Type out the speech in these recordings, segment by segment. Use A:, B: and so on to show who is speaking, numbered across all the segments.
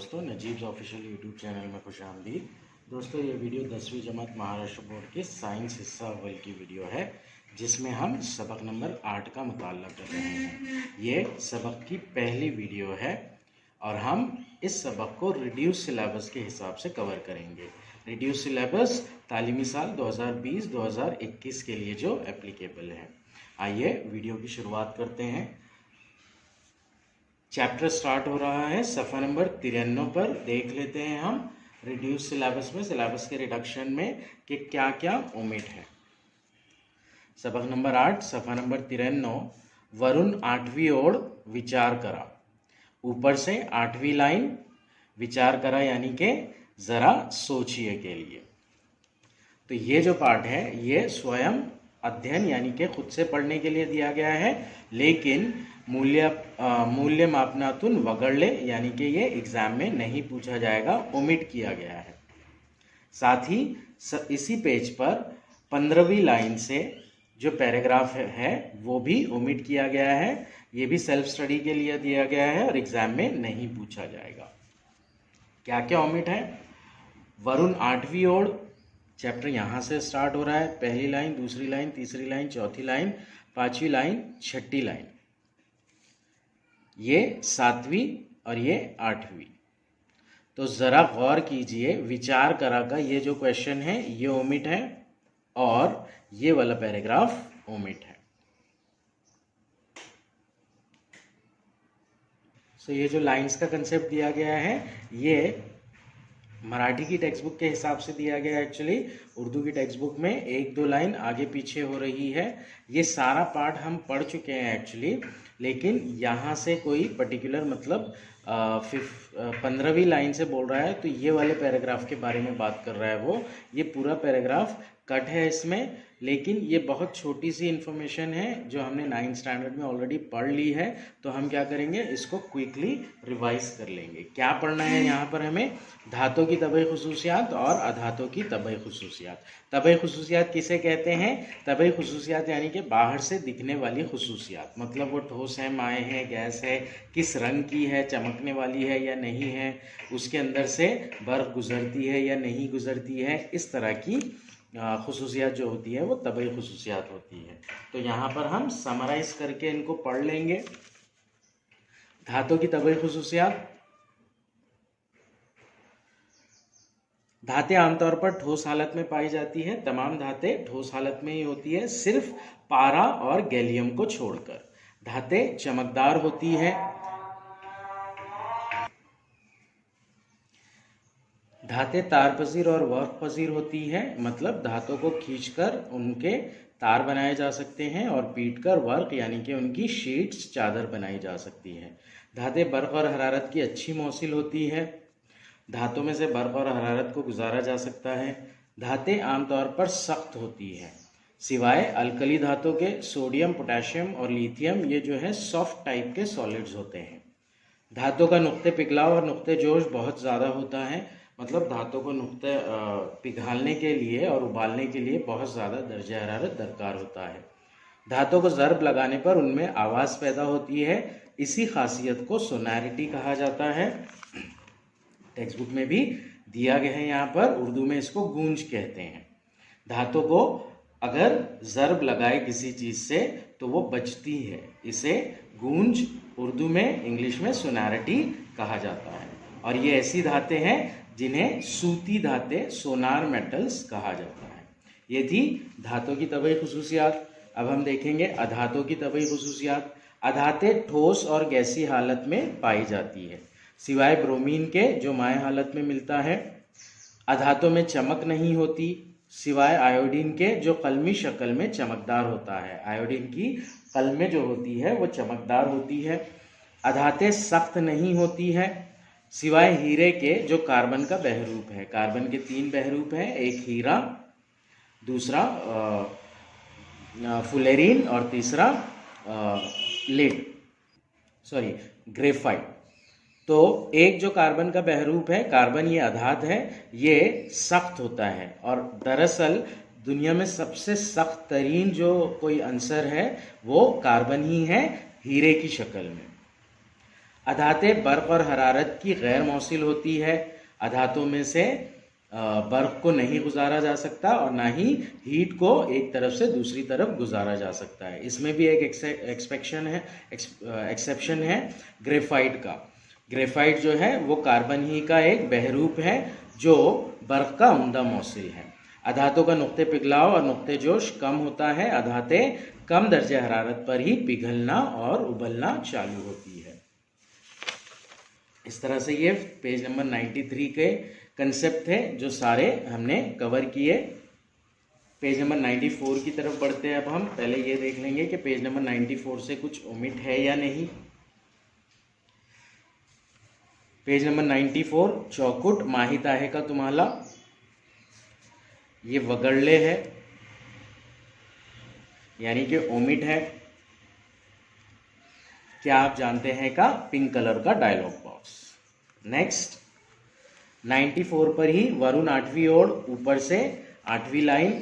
A: दोस्तों, नजीब्स official YouTube channel में खुशामदीद। दोस्तों, ये वीडियो 10वीं जमात महाराष्ट्र बोर्ड के साइंस हिस्सा अव्वल की वीडियो है, जिसमें हम सबक नंबर 8 का मुताल्ला कर रहे हैं। ये सबक की पहली वीडियो है और हम इस सबक को रिड्यूस सिलेबस के हिसाब से कवर करेंगे। रिड्यूस सिलेबस तालीमी साल 2020-2021 के लिए जो एप्लीकेबल है। आइए वीडियो की शुरुआत करते हैं। चैप्टर स्टार्ट हो रहा है सफ़ा नंबर 93 पर। देख लेते हैं हम रिड्यूस सिलेबस में, सिलेबस के रिडक्शन में कि क्या क्या ओमिट है। सबक नंबर 8 सफ़ा नंबर 93। वरुण 8वीं ओर विचार करा। ऊपर से 8वीं लाइन विचार करा यानी कि ज़रा सोचिए के लिए। तो ये जो पार्ट है ये स्वयं अध्ययन यानी कि खुद से पढ़ने के लिए दिया गया है, लेकिन मूल्य मापनातून वगड़ले यानी कि ये एग्जाम में नहीं पूछा जाएगा, ओमिट किया गया है। साथ ही इसी पेज पर 15वीं लाइन से जो पैराग्राफ है वो भी ओमिट किया गया है। ये भी सेल्फ स्टडी के लिए दिया गया है और एग्जाम में नहीं पूछा जाएगा। क्या क्या ओमिट है? वरुण 8वीं ओर, चैप्टर यहाँ से स्टार्ट हो रहा है। पहली लाइन, दूसरी लाइन, तीसरी लाइन, चौथी लाइन, 5वीं लाइन, 6ठी लाइन, ये 7वीं और ये 8वीं। तो ज़रा गौर कीजिए, विचार करा का ये जो क्वेश्चन है ये ओमिट है और ये वाला पैराग्राफ ओमिट है। सो ये जो लाइंस का कंसेप्ट दिया गया है ये मराठी की टेक्स्ट बुक के हिसाब से दिया गया है। एक्चुअली उर्दू की टेक्स्ट बुक में 1-2 लाइन आगे पीछे हो रही है। ये सारा पार्ट हम पढ़ चुके हैं एक्चुअली, लेकिन यहाँ से कोई पर्टिकुलर मतलब 15वीं लाइन से बोल रहा है तो ये वाले पैराग्राफ के बारे में बात कर रहा है वो। ये पूरा पैराग्राफ कट है इसमें, लेकिन ये बहुत छोटी सी इन्फॉर्मेशन है जो हमने 9th स्टैंडर्ड में ऑलरेडी पढ़ ली है। तो हम क्या करेंगे, इसको क्विकली रिवाइज कर लेंगे। क्या पढ़ना है यहाँ पर हमें? धातों की तबई खुसूसियात और अधातों की तबई खुसूसियात। तबई खुसूसियात किसे कहते हैं? तबई खुसूसियात यानी कि बाहर से दिखने वाली खुसूसियात, मतलब वो ठोस है, माए है, गैस है, किस रंग की है, चमकने वाली है या नहीं है, उसके अंदर से बर्फ गुजरती है या नहीं गुजरती है, इस तरह की खुसूसियात जो होती है वो तबई खुसूसियात होती है। तो यहाँ पर हम समराइज करके इनको पढ़ लेंगे। धातों की तबई खुसूसियात। धातें आमतौर पर ठोस हालत में पाई जाती है। तमाम धातें ठोस हालत में ही होती है, सिर्फ पारा और गैलियम को छोड़कर। धातें चमकदार होती है। धातें तारपजीर और वर्क पजीर होती है, मतलब धातों को खींचकर उनके तार बनाए जा सकते हैं और पीटकर वर्क यानी कि उनकी शीट्स, चादर बनाई जा सकती है। धातें बर्फ और हरारत की अच्छी मौसिल होती है। धातों में से बर्फ और हरारत को गुजारा जा सकता है। धातें आमतौर पर सख्त होती है, सिवाय अल्कली धातों के। सोडियम, पोटेशियम और लिथियम ये जो है सॉफ्ट टाइप के सॉलिड्स होते हैं। धातों का नुक्ते पिघलाव और नुक्ते जोश बहुत ज़्यादा होता है, मतलब धातों को नुक्ते पिघालने के लिए और उबालने के लिए बहुत ज़्यादा दर्जा हरारत दरकार होता है। धातों को ज़र्ब लगाने पर उनमें आवाज़ पैदा होती है। इसी खासियत को सोनैरिटी कहा जाता है। टेक्स्ट बुक में भी दिया गया है, यहाँ पर उर्दू में इसको गूंज कहते हैं। धातों को अगर ज़र्ब लगाए किसी चीज़ से तो वो बजती है, इसे गूंज उर्दू में, इंग्लिश में सोनैरिटी कहा जाता है। और ये ऐसी धातें हैं जिन्हें सूती धातें, सोनार मेटल्स कहा जाता है। ये थी धातों की तबई खुसूसियात। अब हम देखेंगे अधातों की तबई खुसूसियात। अधातें ठोस और गैसी हालत में पाई जाती है, सिवाय ब्रोमीन के जो माए हालत में मिलता है। अधातों में चमक नहीं होती, सिवाय आयोडीन के जो कलमी शक्ल में चमकदार होता है। आयोडीन की कलमें जो होती है वो चमकदार होती है। अधातें सख्त नहीं होती है, सिवाय हीरे के जो कार्बन का बहरूप है। कार्बन के 3 बहरूप हैं, एक हीरा, दूसरा फुलेरीन और तीसरा ग्रेफाइट। तो एक जो कार्बन का बहरूप है, कार्बन ये अधात है, ये सख्त होता है और दरअसल दुनिया में सबसे सख्त तरीन जो कोई अंसर है वो कार्बन ही है, हीरे की शक्ल में। अधाते बर्फ और हरारत की गैर मौसिल होती है। अधातों में से बर्फ को नहीं गुजारा जा सकता और ना ही हीट को एक तरफ से दूसरी तरफ गुजारा जा सकता है। इसमें भी एक एक्सेप्शन है ग्रेफाइट का। ग्रेफाइट जो है वो कार्बन ही का एक बहरूप है जो बर्फ का उम्दा मौसिल है। अधातों का नुक्ते पिघलाव और नुक्ते जोश कम होता है। अधाते कम दर्जे हरारत पर ही पिघलना और उबलना चालू होती है। इस तरह से ये पेज नंबर 93 के कंसेप्ट थे जो सारे हमने कवर किए। पेज नंबर 94 की तरफ बढ़ते हैं। अब हम पहले ये देख लेंगे कि पेज नंबर 94 से कुछ ओमिट है या नहीं। पेज नंबर 94 चौकुट माही ताहे का तुम्हारा, ये वगड़ले है यानी कि ओमिट है। क्या आप जानते हैं का पिंक कलर का डायलॉग बॉक्स। नेक्स्ट 94 पर ही वरुण 8वीं ओर ऊपर से 8वीं लाइन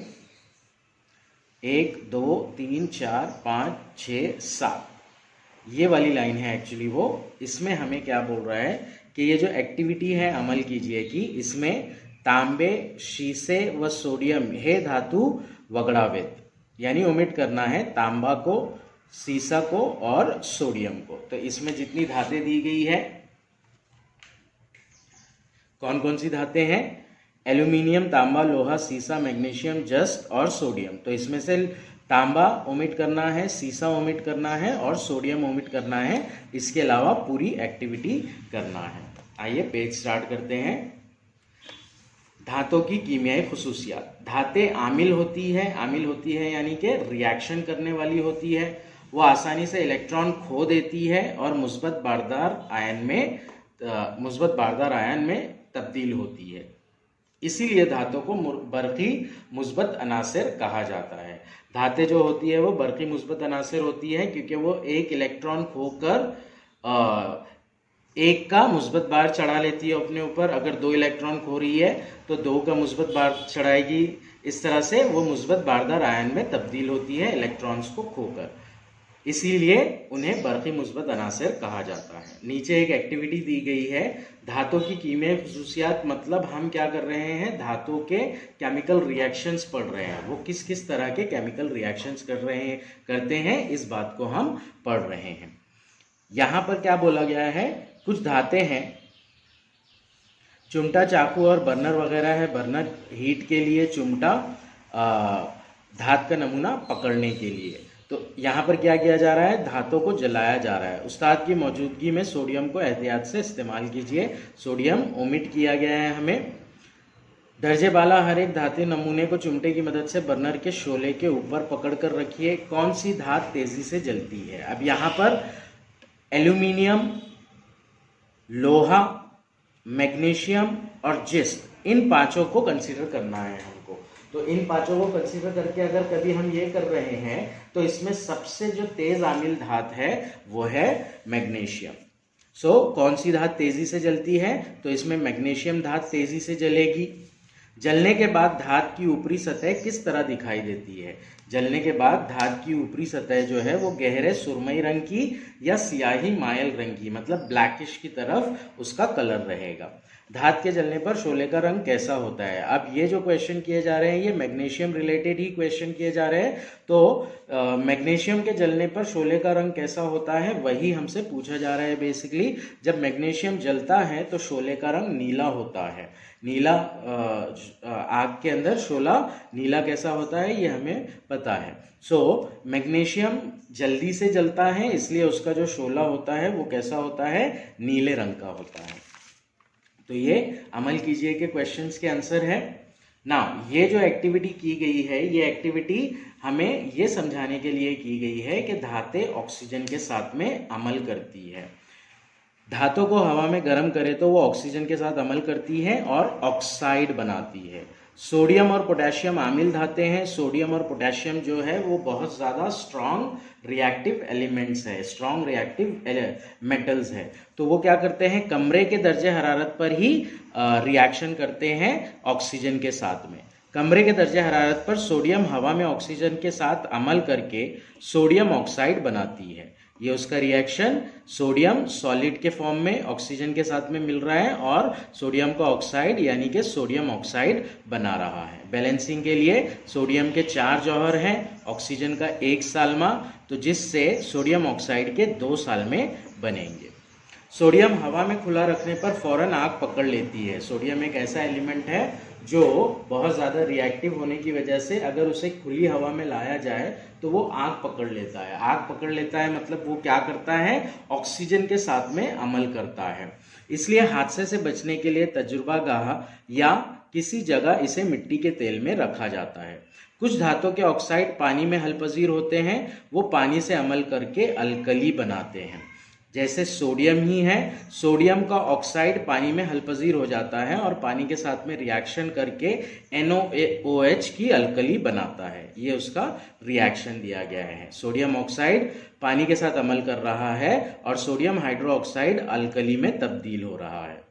A: 1 2 3 4 5 6 7 ये वाली लाइन है एक्चुअली वो। इसमें हमें क्या बोल रहा है कि ये जो एक्टिविटी है अमल कीजिए कि इसमें तांबे शीशे व सोडियम हे धातु वगड़ावेत, यानी ओमिट करना है तांबा को, सीसा को और सोडियम को। तो इसमें जितनी धातें दी गई है कौन कौन सी धातें हैं? एल्यूमिनियम, तांबा, लोहा, सीसा, मैग्नीशियम, जस्त और सोडियम। तो इसमें से तांबा ओमिट करना है, सीसा ओमिट करना है और सोडियम ओमिट करना है। इसके अलावा पूरी एक्टिविटी करना है। आइए पेज स्टार्ट करते हैं। धातों की कीमियाई खुसूसियात। धातें आमिल होती है यानी कि रिएक्शन करने वाली होती है। वो आसानी से इलेक्ट्रॉन खो देती है और मुस्बत बारदार आयन में तब्दील होती है। इसीलिए धातों को बरकी मुस्बत अनासिर कहा जाता है। धातें जो होती है वो बरकी मुस्बत अनासिर होती है क्योंकि वो एक इलेक्ट्रॉन खोकर एक का मुस्बत बार चढ़ा लेती है अपने ऊपर। अगर 2 इलेक्ट्रॉन खो रही है तो 2 का मुस्बत बार चढ़ाएगी। इस तरह से वो मुस्बत बारदार आयन में तब्दील होती है इलेक्ट्रॉन्स को खोकर। इसीलिए उन्हें बरकी मुस्बत अनासिर कहा जाता है। नीचे एक एक्टिविटी दी गई है धातों की कीमियाई खुसूसियात, मतलब हम क्या कर रहे हैं, धातुओं के केमिकल रिएक्शंस पढ़ रहे हैं। वो किस किस तरह के केमिकल रिएक्शंस करते हैं इस बात को हम पढ़ रहे हैं। यहां पर क्या बोला गया है, कुछ धातें हैं, चिमटा, चाकू और बर्नर वगैरह है। बर्नर हीट के लिए, चिमटा धात का नमूना पकड़ने के लिए। तो यहाँ पर क्या किया जा रहा है, धातों को जलाया जा रहा है। उस्ताद की मौजूदगी में सोडियम को एहतियात से इस्तेमाल कीजिए। सोडियम ओमिट किया गया है हमें। दर्जे बाला हर एक धातु नमूने को चिमटे की मदद से बर्नर के शोले के ऊपर पकड़ कर रखिए। कौन सी धात तेजी से जलती है? अब यहाँ पर एल्यूमिनियम, लोहा, मैग्नीशियम और जिस्ट, इन पांचों को कंसीडर करना है हमको। तो इन पांचों को कंसीडर करके अगर कभी हम ये कर रहे हैं तो इसमें सबसे जो तेज आमिल धात है वो है मैग्नीशियम। कौन सी धात तेजी से जलती है? तो इसमें मैग्नीशियम धात तेजी से जलेगी। जलने के बाद धात की ऊपरी सतह किस तरह दिखाई देती है? जलने के बाद धात की ऊपरी सतह जो है वो गहरे सुरमई रंग की या सियाही मायल रंग की, मतलब ब्लैकिश की तरफ उसका कलर रहेगा। धात के जलने पर शोले का रंग कैसा होता है? अब ये जो क्वेश्चन किए जा रहे हैं ये मैग्नीशियम रिलेटेड ही क्वेश्चन किए जा रहे हैं। तो मैग्नीशियम के जलने पर शोले का रंग कैसा होता है वही हमसे पूछा जा रहा है। बेसिकली जब मैग्नीशियम जलता है तो शोले का रंग नीला होता है। नीला, आग के अंदर शोला नीला कैसा होता है ये हमें पता है। मैग्नीशियम जल्दी से जलता है इसलिए उसका जो शोला होता है वो कैसा होता है, नीले रंग का होता है। तो ये अमल कीजिए के क्वेश्चंस के आंसर है ना। ये जो एक्टिविटी की गई है ये एक्टिविटी हमें ये समझाने के लिए की गई है कि धातें ऑक्सीजन के साथ में अमल करती है। धातों को हवा में गर्म करें तो वो ऑक्सीजन के साथ अमल करती है और ऑक्साइड बनाती है। सोडियम और पोटेशियम आमिल धातें हैं। सोडियम और पोटेशियम जो है वो बहुत ज़्यादा स्ट्रॉन्ग रिएक्टिव एलिमेंट्स है, स्ट्रॉन्ग रिएक्टिव मेटल्स है। तो वो क्या करते हैं, कमरे के दर्जे हरारत पर ही रिएक्शन करते हैं ऑक्सीजन के साथ में। कमरे के दर्जे हरारत पर सोडियम हवा में ऑक्सीजन के साथ अमल करके सोडियम ऑक्साइड बनाती है। ये उसका रिएक्शन सोडियम सॉलिड के फॉर्म में ऑक्सीजन के साथ में मिल रहा है और सोडियम का ऑक्साइड यानी कि सोडियम ऑक्साइड बना रहा है। बैलेंसिंग के लिए सोडियम के 4 जौहर हैं, ऑक्सीजन का 1 सालमा, तो जिससे सोडियम ऑक्साइड के 2 साल में बनेंगे। सोडियम हवा में खुला रखने पर फौरन आग पकड़ लेती है। सोडियम एक ऐसा एलिमेंट है जो बहुत ज़्यादा रिएक्टिव होने की वजह से अगर उसे खुली हवा में लाया जाए तो वो आग पकड़ लेता है। आग पकड़ लेता है मतलब वो क्या करता है, ऑक्सीजन के साथ में अमल करता है। इसलिए हादसे से बचने के लिए तजुर्बागाह या किसी जगह इसे मिट्टी के तेल में रखा जाता है। कुछ धातुओं के ऑक्साइड पानी में हलपजीर होते हैं, वो पानी से अमल करके अल्कली बनाते हैं। जैसे सोडियम ही है, सोडियम का ऑक्साइड पानी में हलपजीर हो जाता है और पानी के साथ में रिएक्शन करके NaOH की अल्कली बनाता है। ये उसका रिएक्शन दिया गया है। सोडियम ऑक्साइड पानी के साथ अमल कर रहा है और सोडियम हाइड्रोक्साइड अल्कली में तब्दील हो रहा है।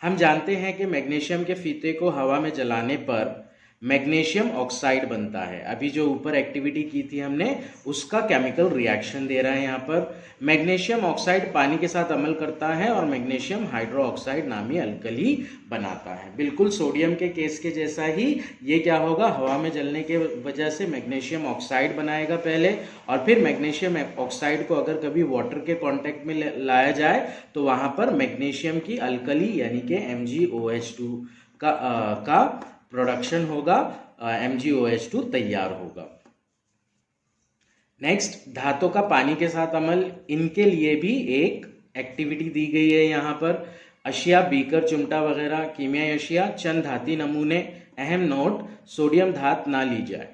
A: हम जानते हैं कि मैग्नीशियम के फीते को हवा में जलाने पर मैग्नीशियम ऑक्साइड बनता है। अभी जो ऊपर एक्टिविटी की थी हमने उसका केमिकल रिएक्शन दे रहा है यहाँ पर। मैग्नीशियम ऑक्साइड पानी के साथ अमल करता है और मैग्नीशियम हाइड्रोक्साइड नामी अल्कली बनाता है। बिल्कुल सोडियम के केस के जैसा ही ये क्या होगा, हवा में जलने के वजह से मैग्नीशियम ऑक्साइड बनाएगा पहले, और फिर मैग्नीशियम ऑक्साइड को अगर कभी वाटर के कांटेक्ट में लाया जाए तो वहां पर मैग्नीशियम की अल्कली यानी कि MgOH2 का प्रोडक्शन होगा, MgOH2 तैयार होगा। नेक्स्ट, धातु का पानी के साथ अमल, इनके लिए भी एक एक्टिविटी दी गई है यहाँ पर। अशिया, बीकर, चिमटा वगैरह कीमियाई अशिया, चंद धाती नमूने। अहम नोट, सोडियम धात ना ली जाए।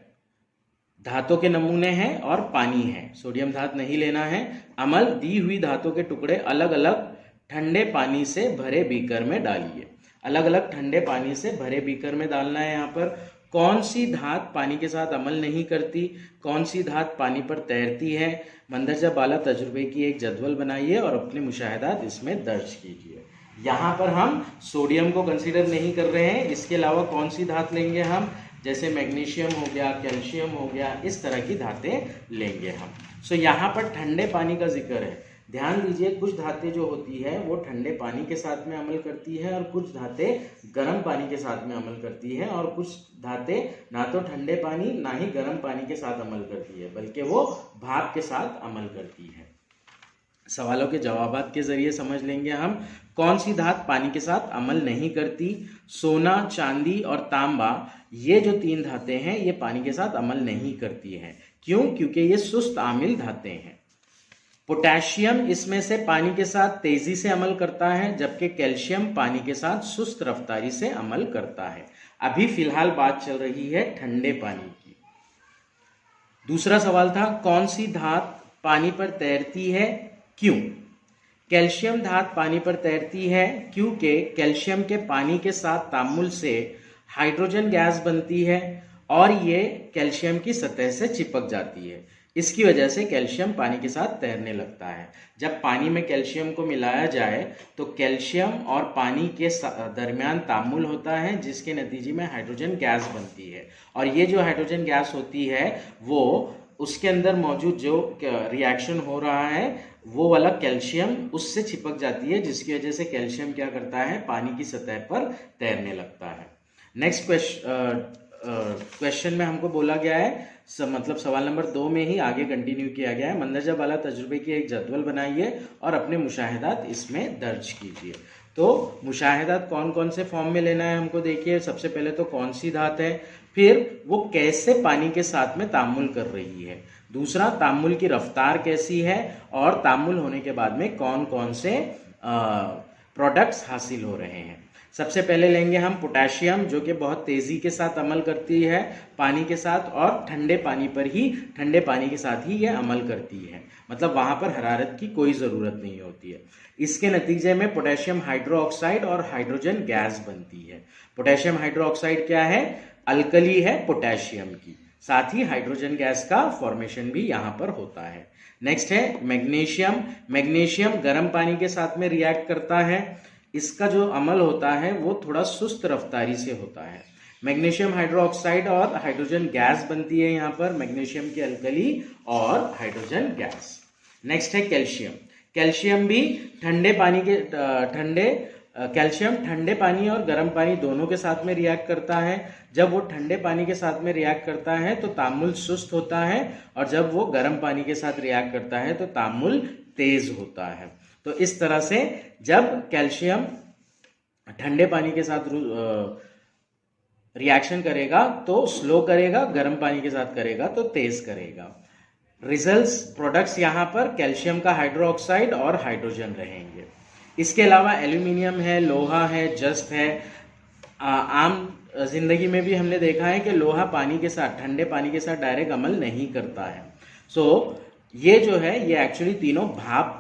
A: धातु के नमूने हैं और पानी है, सोडियम धात नहीं लेना है। अमल, दी हुई धातु के टुकड़े अलग अलग ठंडे पानी से भरे बीकर में डालिए। अलग अलग ठंडे पानी से भरे बीकर में डालना है। यहाँ पर कौन सी धात पानी के साथ अमल नहीं करती, कौन सी धात पानी पर तैरती है, मंदरजा बाला तजुर्बे की एक जदवल बनाइए और अपने मुशाहिदात इसमें दर्ज कीजिए। यहाँ पर हम सोडियम को कंसीडर नहीं कर रहे हैं, इसके अलावा कौन सी धात लेंगे हम, जैसे मैग्नीशियम हो गया, कैल्शियम हो गया, इस तरह की धातें लेंगे हम। सो यहाँ पर ठंडे पानी का जिक्र है। ध्यान दीजिए, कुछ धातें जो होती है वो ठंडे पानी के साथ में अमल करती है और कुछ धातें गर्म पानी के साथ में अमल करती है, और कुछ धातें ना तो ठंडे पानी ना ही गर्म पानी के साथ अमल करती है बल्कि वो भाप के साथ अमल करती है। सवालों के जवाबात के जरिए समझ लेंगे हम कौन सी धात पानी के साथ अमल नहीं करती। सोना, चांदी और तांबा, ये जो 3 धातें हैं ये पानी के साथ अमल नहीं करती हैं। क्यों? क्योंकि ये सुस्त आमिल धातें हैं। पोटेशियम इसमें से पानी के साथ तेजी से अमल करता है, जबकि कैल्शियम पानी के साथ सुस्त रफ्तारी से अमल करता है। अभी फिलहाल बात चल रही है ठंडे पानी की। दूसरा सवाल था, कौन सी धात पानी पर तैरती है, क्यों? कैल्शियम धात पानी पर तैरती है क्योंकि कैल्शियम के पानी के साथ तामुल से हाइड्रोजन गैस बनती है और ये कैल्शियम की सतह से चिपक जाती है। इसकी वजह से कैल्शियम पानी के साथ तैरने लगता है। जब पानी में कैल्शियम को मिलाया जाए तो कैल्शियम और पानी के दरमियान तामुल होता है, जिसके नतीजे में हाइड्रोजन गैस बनती है, और ये जो हाइड्रोजन गैस होती है वो उसके अंदर मौजूद जो रिएक्शन हो रहा है वो वाला कैल्शियम उससे चिपक जाती है, जिसकी वजह से कैल्शियम क्या करता है, पानी की सतह पर तैरने लगता है। नेक्स्ट क्वेश्चन में हमको बोला गया है, मतलब सवाल नंबर 2 में ही आगे कंटिन्यू किया गया है, मंदरजा बाला तजुर्बे की एक जदवल बनाइए और अपने मुशाहिदात इसमें दर्ज कीजिए। तो मुशाहिदात कौन कौन से फॉर्म में लेना है हमको देखिए। सबसे पहले तो कौन सी धात है, फिर वो कैसे पानी के साथ में तामुल कर रही है, दूसरा तामुल की रफ्तार कैसी है, और तामुल होने के बाद में कौन कौन से प्रोडक्ट्स हासिल हो रहे हैं। सबसे पहले लेंगे हम पोटेशियम, जो कि बहुत तेजी के साथ अमल करती है पानी के साथ, और ठंडे पानी के साथ ही ये अमल करती है, मतलब वहां पर हरारत की कोई जरूरत नहीं होती है। इसके नतीजे में पोटेशियम हाइड्रोक्साइड और हाइड्रोजन गैस बनती है। पोटेशियम हाइड्रोक्साइड क्या है, अल्कली है पोटेशियम की, साथ ही हाइड्रोजन गैस का फॉर्मेशन भी यहाँ पर होता है। नेक्स्ट है मैग्नीशियम। मैग्नीशियम गर्म पानी के साथ में रिएक्ट करता है, इसका जो अमल होता है वो थोड़ा सुस्त रफ्तारी से होता है। मैग्नीशियम हाइड्रोक्साइड और हाइड्रोजन गैस बनती है यहाँ पर, मैग्नीशियम की अल्कली और हाइड्रोजन गैस। नेक्स्ट है कैल्शियम। कैल्शियम भी कैल्शियम ठंडे पानी और गर्म पानी दोनों के साथ में रिएक्ट करता है। जब वो ठंडे पानी के साथ में रिएक्ट करता है तो तामुल सुस्त होता है, और जब वो गर्म पानी के साथ रिएक्ट करता है तो तामुल तेज होता है। तो इस तरह से जब कैल्शियम ठंडे पानी के साथ रिएक्शन करेगा तो स्लो करेगा, गर्म पानी के साथ करेगा तो तेज करेगा। रिजल्ट्स प्रोडक्ट्स यहाँ पर कैल्शियम का हाइड्रोक्साइड और हाइड्रोजन रहेंगे। इसके अलावा एल्यूमिनियम है, लोहा है, जस्त है। आम जिंदगी में भी हमने देखा है कि लोहा पानी के साथ, ठंडे पानी के साथ डायरेक्ट अमल नहीं करता है। सो ये जो है ये एक्चुअली तीनों भाप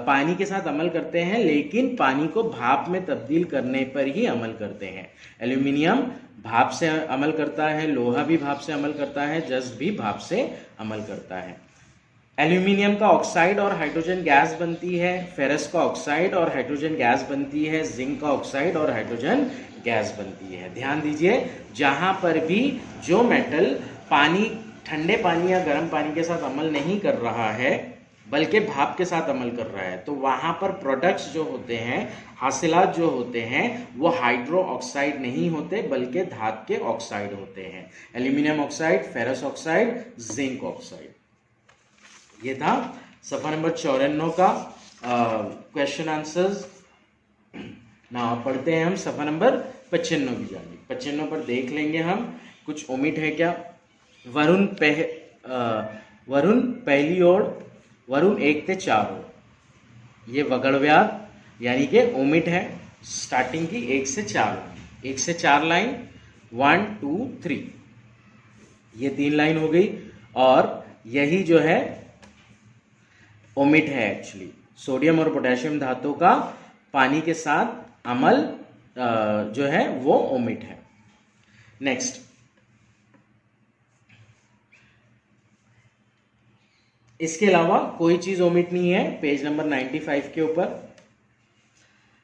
A: पानी के साथ अमल करते हैं, लेकिन पानी को भाप में तब्दील करने पर ही अमल करते हैं। एल्यूमिनियम भाप से अमल करता है, लोहा भी भाप से अमल करता है, जस्त भी भाप से अमल करता है। एल्यूमिनियम का ऑक्साइड और हाइड्रोजन गैस बनती है, फेरस का ऑक्साइड और हाइड्रोजन गैस बनती है, जिंक का ऑक्साइड और हाइड्रोजन गैस बनती है। ध्यान दीजिए, जहां पर भी जो मेटल ठंडे पानी या गर्म पानी के साथ अमल नहीं कर रहा है बल्कि भाप के साथ अमल कर रहा है, तो वहां पर प्रोडक्ट्स जो होते हैं, हासिलात जो होते हैं, वो हाइड्रो ऑक्साइड नहीं होते बल्कि धातु के ऑक्साइड होते हैं। Aluminium oxide, ferrous oxide, zinc oxide. ये था सफा नंबर 54 का क्वेश्चन आंसर्स। ना पढ़ते हैं हम सफा नंबर 95 की जानिब। 95 पर देख लेंगे हम कुछ ओमिट है क्या। वरुण पहली ओर, वरुण 1 से 4 ओर, ये वगड़व्याध यानी कि ओमिट है। स्टार्टिंग की 1 से 4 लाइन, 1 2 3, ये 3 लाइन हो गई। और यही जो है ओमिट है एक्चुअली। सोडियम और पोटेशियम धातु का पानी के साथ अमल जो है वो ओमिट है। नेक्स्ट, इसके अलावा कोई चीज ओमिट नहीं है। पेज नंबर 95 के ऊपर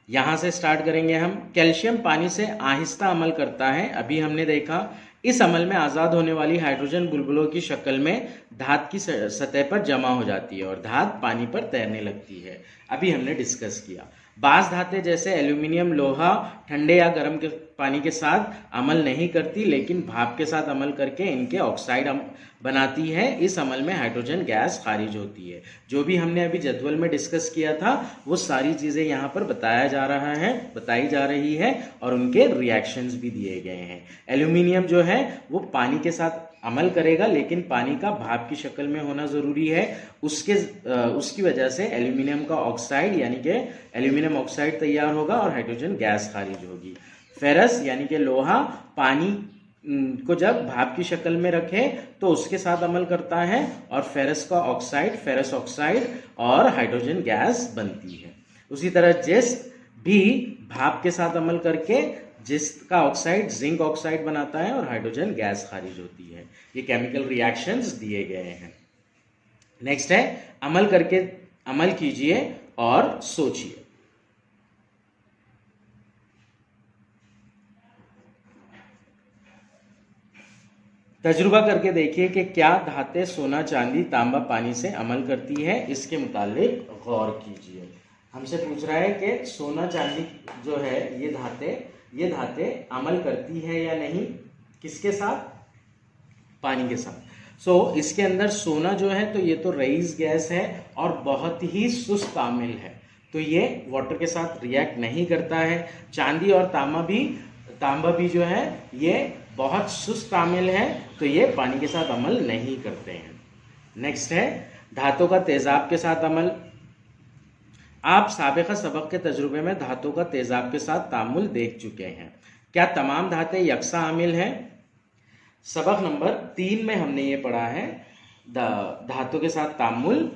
A: यहां से स्टार्ट करेंगे हम। कैल्शियम पानी से आहिस्ता अमल करता है। अभी हमने देखा इस अमल में आजाद होने वाली हाइड्रोजन बुलबुलों की शक्ल में धात की सतह पर जमा हो जाती है और धात पानी पर तैरने लगती है। अभी हमने डिस्कस किया। बास धातें जैसे एल्यूमिनियम, लोहा ठंडे या गर्म के पानी के साथ अमल नहीं करती, लेकिन भाप के साथ अमल करके इनके ऑक्साइड बनाती है। इस अमल में हाइड्रोजन गैस खारिज होती है। जो भी हमने अभी जदवल में डिस्कस किया था वो सारी चीजें यहाँ पर बताई जा रही है और उनके रिएक्शंस भी दिए गए हैं। एल्यूमिनियम जो है वो पानी के साथ अमल करेगा, लेकिन पानी का भाप की शक्ल में होना जरूरी है। उसकी वजह से एल्यूमिनियम का ऑक्साइड यानी कि एल्यूमिनियम ऑक्साइड तैयार होगा और हाइड्रोजन गैस खारिज होगी। फेरस यानी कि लोहा पानी को जब भाप की शक्ल में रखे तो उसके साथ अमल करता है और फेरस का ऑक्साइड, फेरस ऑक्साइड और हाइड्रोजन गैस बनती है। उसी तरह जिस्त भी भाप के साथ अमल करके जिस्त का ऑक्साइड जिंक ऑक्साइड बनाता है और हाइड्रोजन गैस खारिज होती है। ये केमिकल रिएक्शंस दिए गए हैं। नेक्स्ट है अमल कीजिए और सोचिए। तजुर्बा करके देखिए कि क्या धातें सोना, चांदी, तांबा पानी से अमल करती है। इसके मुतालिक गौर कीजिए। हमसे पूछ रहा है कि सोना चांदी जो है ये धातें अमल करती है या नहीं, किसके साथ? पानी के साथ। इसके अंदर सोना जो है तो ये तो रईस गैस है और बहुत ही सुस्त आमिल है, तो ये वाटर के साथ रिएक्ट नहीं करता है। चांदी और तांबा भी जो है ये बहुत सुस्त आमिल है, तो ये पानी के साथ अमल नहीं करते हैं। नेक्स्ट है धातु का तेजाब के साथ अमल। आप साबिक़ा सबक के तजुर्बे में धातु का तेजाब के साथ तामुल देख चुके हैं। क्या तमाम धातें यकसा आमिल हैं? सबक नंबर 3 में हमने ये पढ़ा है धातु के साथ तामुल।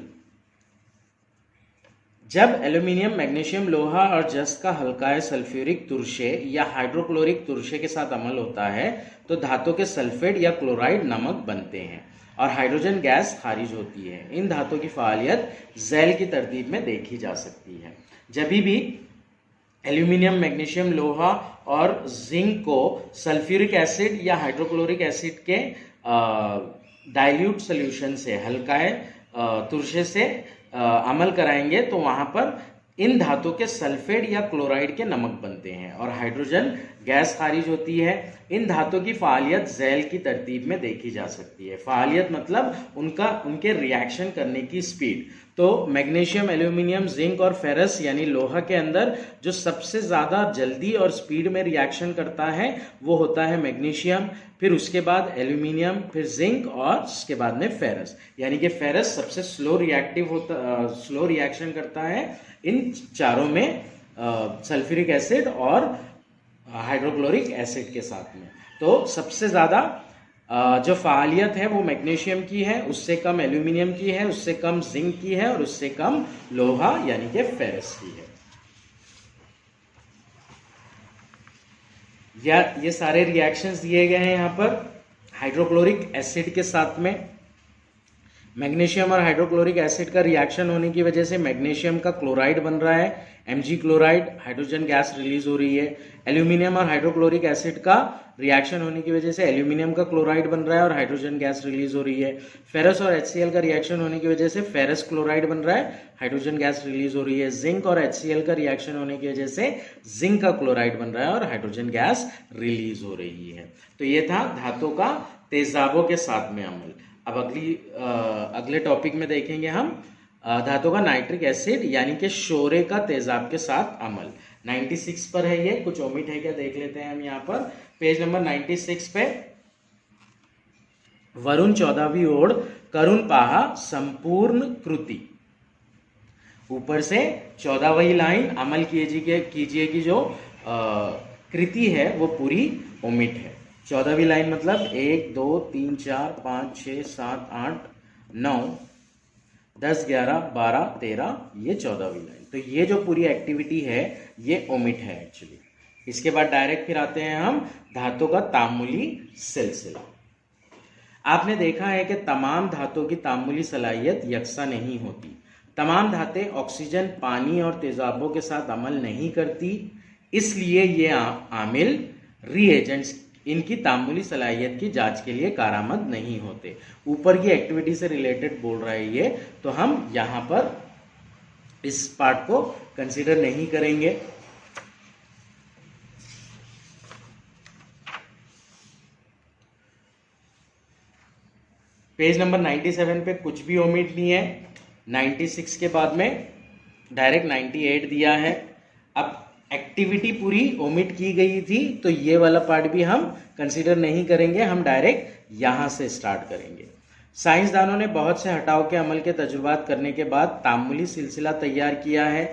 A: जब एल्यूमिनियम, मैग्नीशियम, लोहा और जस्त का हल्का सल्फ्यूरिक तुरशे या हाइड्रोक्लोरिक तुरशे के साथ अमल होता है तो धातु के सल्फेट या क्लोराइड नमक बनते हैं और हाइड्रोजन गैस खारिज होती है। इन धातुओं की फ़ालियत ज़ैल की तरतीब में देखी जा सकती है। जब भी एल्यूमिनियम, मैग्नीशियम, लोहा और जिंक को सल्फ्यूरिक एसिड या हाइड्रोक्लोरिक एसिड के डाइल्यूट सोल्यूशन से, हल्का तुरशे से अमल कराएंगे तो वहां पर इन धातु के सल्फेट या क्लोराइड के नमक बनते हैं और हाइड्रोजन गैस खारिज होती है। इन धातु की फालियत ज़ैल की तरतीब में देखी जा सकती है। फालियत मतलब उनके रिएक्शन करने की स्पीड। तो मैग्नीशियम, एल्यूमिनियम, जिंक और फेरस यानी लोहा के अंदर जो सबसे ज़्यादा जल्दी और स्पीड में रिएक्शन करता है वो होता है मैग्नीशियम, फिर उसके बाद एल्यूमिनियम, फिर जिंक और उसके बाद में फेरस। यानी कि फेरस सबसे स्लो रिएक्शन करता है इन चारों में, सल्फ्यूरिक एसिड और हाइड्रोक्लोरिक एसिड के साथ में। तो सबसे ज़्यादा जो फालियत है वो मैग्नीशियम की है, उससे कम एल्यूमिनियम की है, उससे कम जिंक की है और उससे कम लोहा यानी कि फेरस की है। ये सारे रिएक्शंस दिए गए हैं यहाँ पर। हाइड्रोक्लोरिक एसिड के साथ में मैग्नीशियम और हाइड्रोक्लोरिक एसिड का रिएक्शन होने की वजह से मैग्नीशियम का क्लोराइड बन रहा है, Mg chloride, hydrogen gas release हो रही है। एल्यूमिनियम और हाइड्रोक्लोरिक एसिड का रिएक्शन होने की वजह से एल्यूमिनियम का क्लोराइड बन रहा है और हाइड्रोजन गैस रिलीज हो रही है। फेरस और HCl का रिएक्शन होने की वजह से फेरस क्लोराइड बन रहा है, हाइड्रोजन गैस रिलीज हो रही है। जिंक और HCl का रिएक्शन होने की वजह से जिंक का क्लोराइड बन रहा है और हाइड्रोजन गैस रिलीज हो रही है। तो ये था धातु का तेजाबों के साथ में अमल। अब अगले टॉपिक में देखेंगे हम धातु का नाइट्रिक एसिड यानी कि शोरे का तेजाब के साथ अमल। 96 पर है ये, कुछ ओमिट है क्या देख लेते हैं हम यहाँ पर। पेज नंबर 96 पे वरुण 14वीं ओर करुण पाहा संपूर्ण कृति, ऊपर से 14वीं लाइन अमल कीजिए की जो कृति है वो पूरी ओमिट है। 14वीं लाइन मतलब 1 2 3 4 5 6 7 8 9 10 11 12 13, ये 14वीं लाइन। तो ये जो पूरी एक्टिविटी है ये ओमिट है एक्चुअली। इसके बाद डायरेक्ट फिर आते हैं हम धातु का तामुली सिलसिला। आपने देखा है कि तमाम धातुओं की तामुली सलाहियत यकसा नहीं होती। तमाम धातें ऑक्सीजन, पानी और तेजाबों के साथ अमल नहीं करती, इसलिए ये आमिल रीएजेंट्स इनकी तामुली सलाहियत की जांच के लिए कारामद नहीं होते। ऊपर की एक्टिविटी से रिलेटेड बोल रहा है ये, तो हम यहां पर इस पार्ट को कंसीडर नहीं करेंगे। पेज नंबर 97 पे कुछ भी ओमिट नहीं है। 96 के बाद में डायरेक्ट 98 दिया है। अब एक्टिविटी पूरी ओमिट की गई थी तो ये वाला पार्ट भी हम कंसीडर नहीं करेंगे, हम डायरेक्ट यहां से स्टार्ट करेंगे। साइंसदानों ने बहुत से हटाव के अमल के तजुर्बात करने के बाद तामुली सिलसिला तैयार किया है।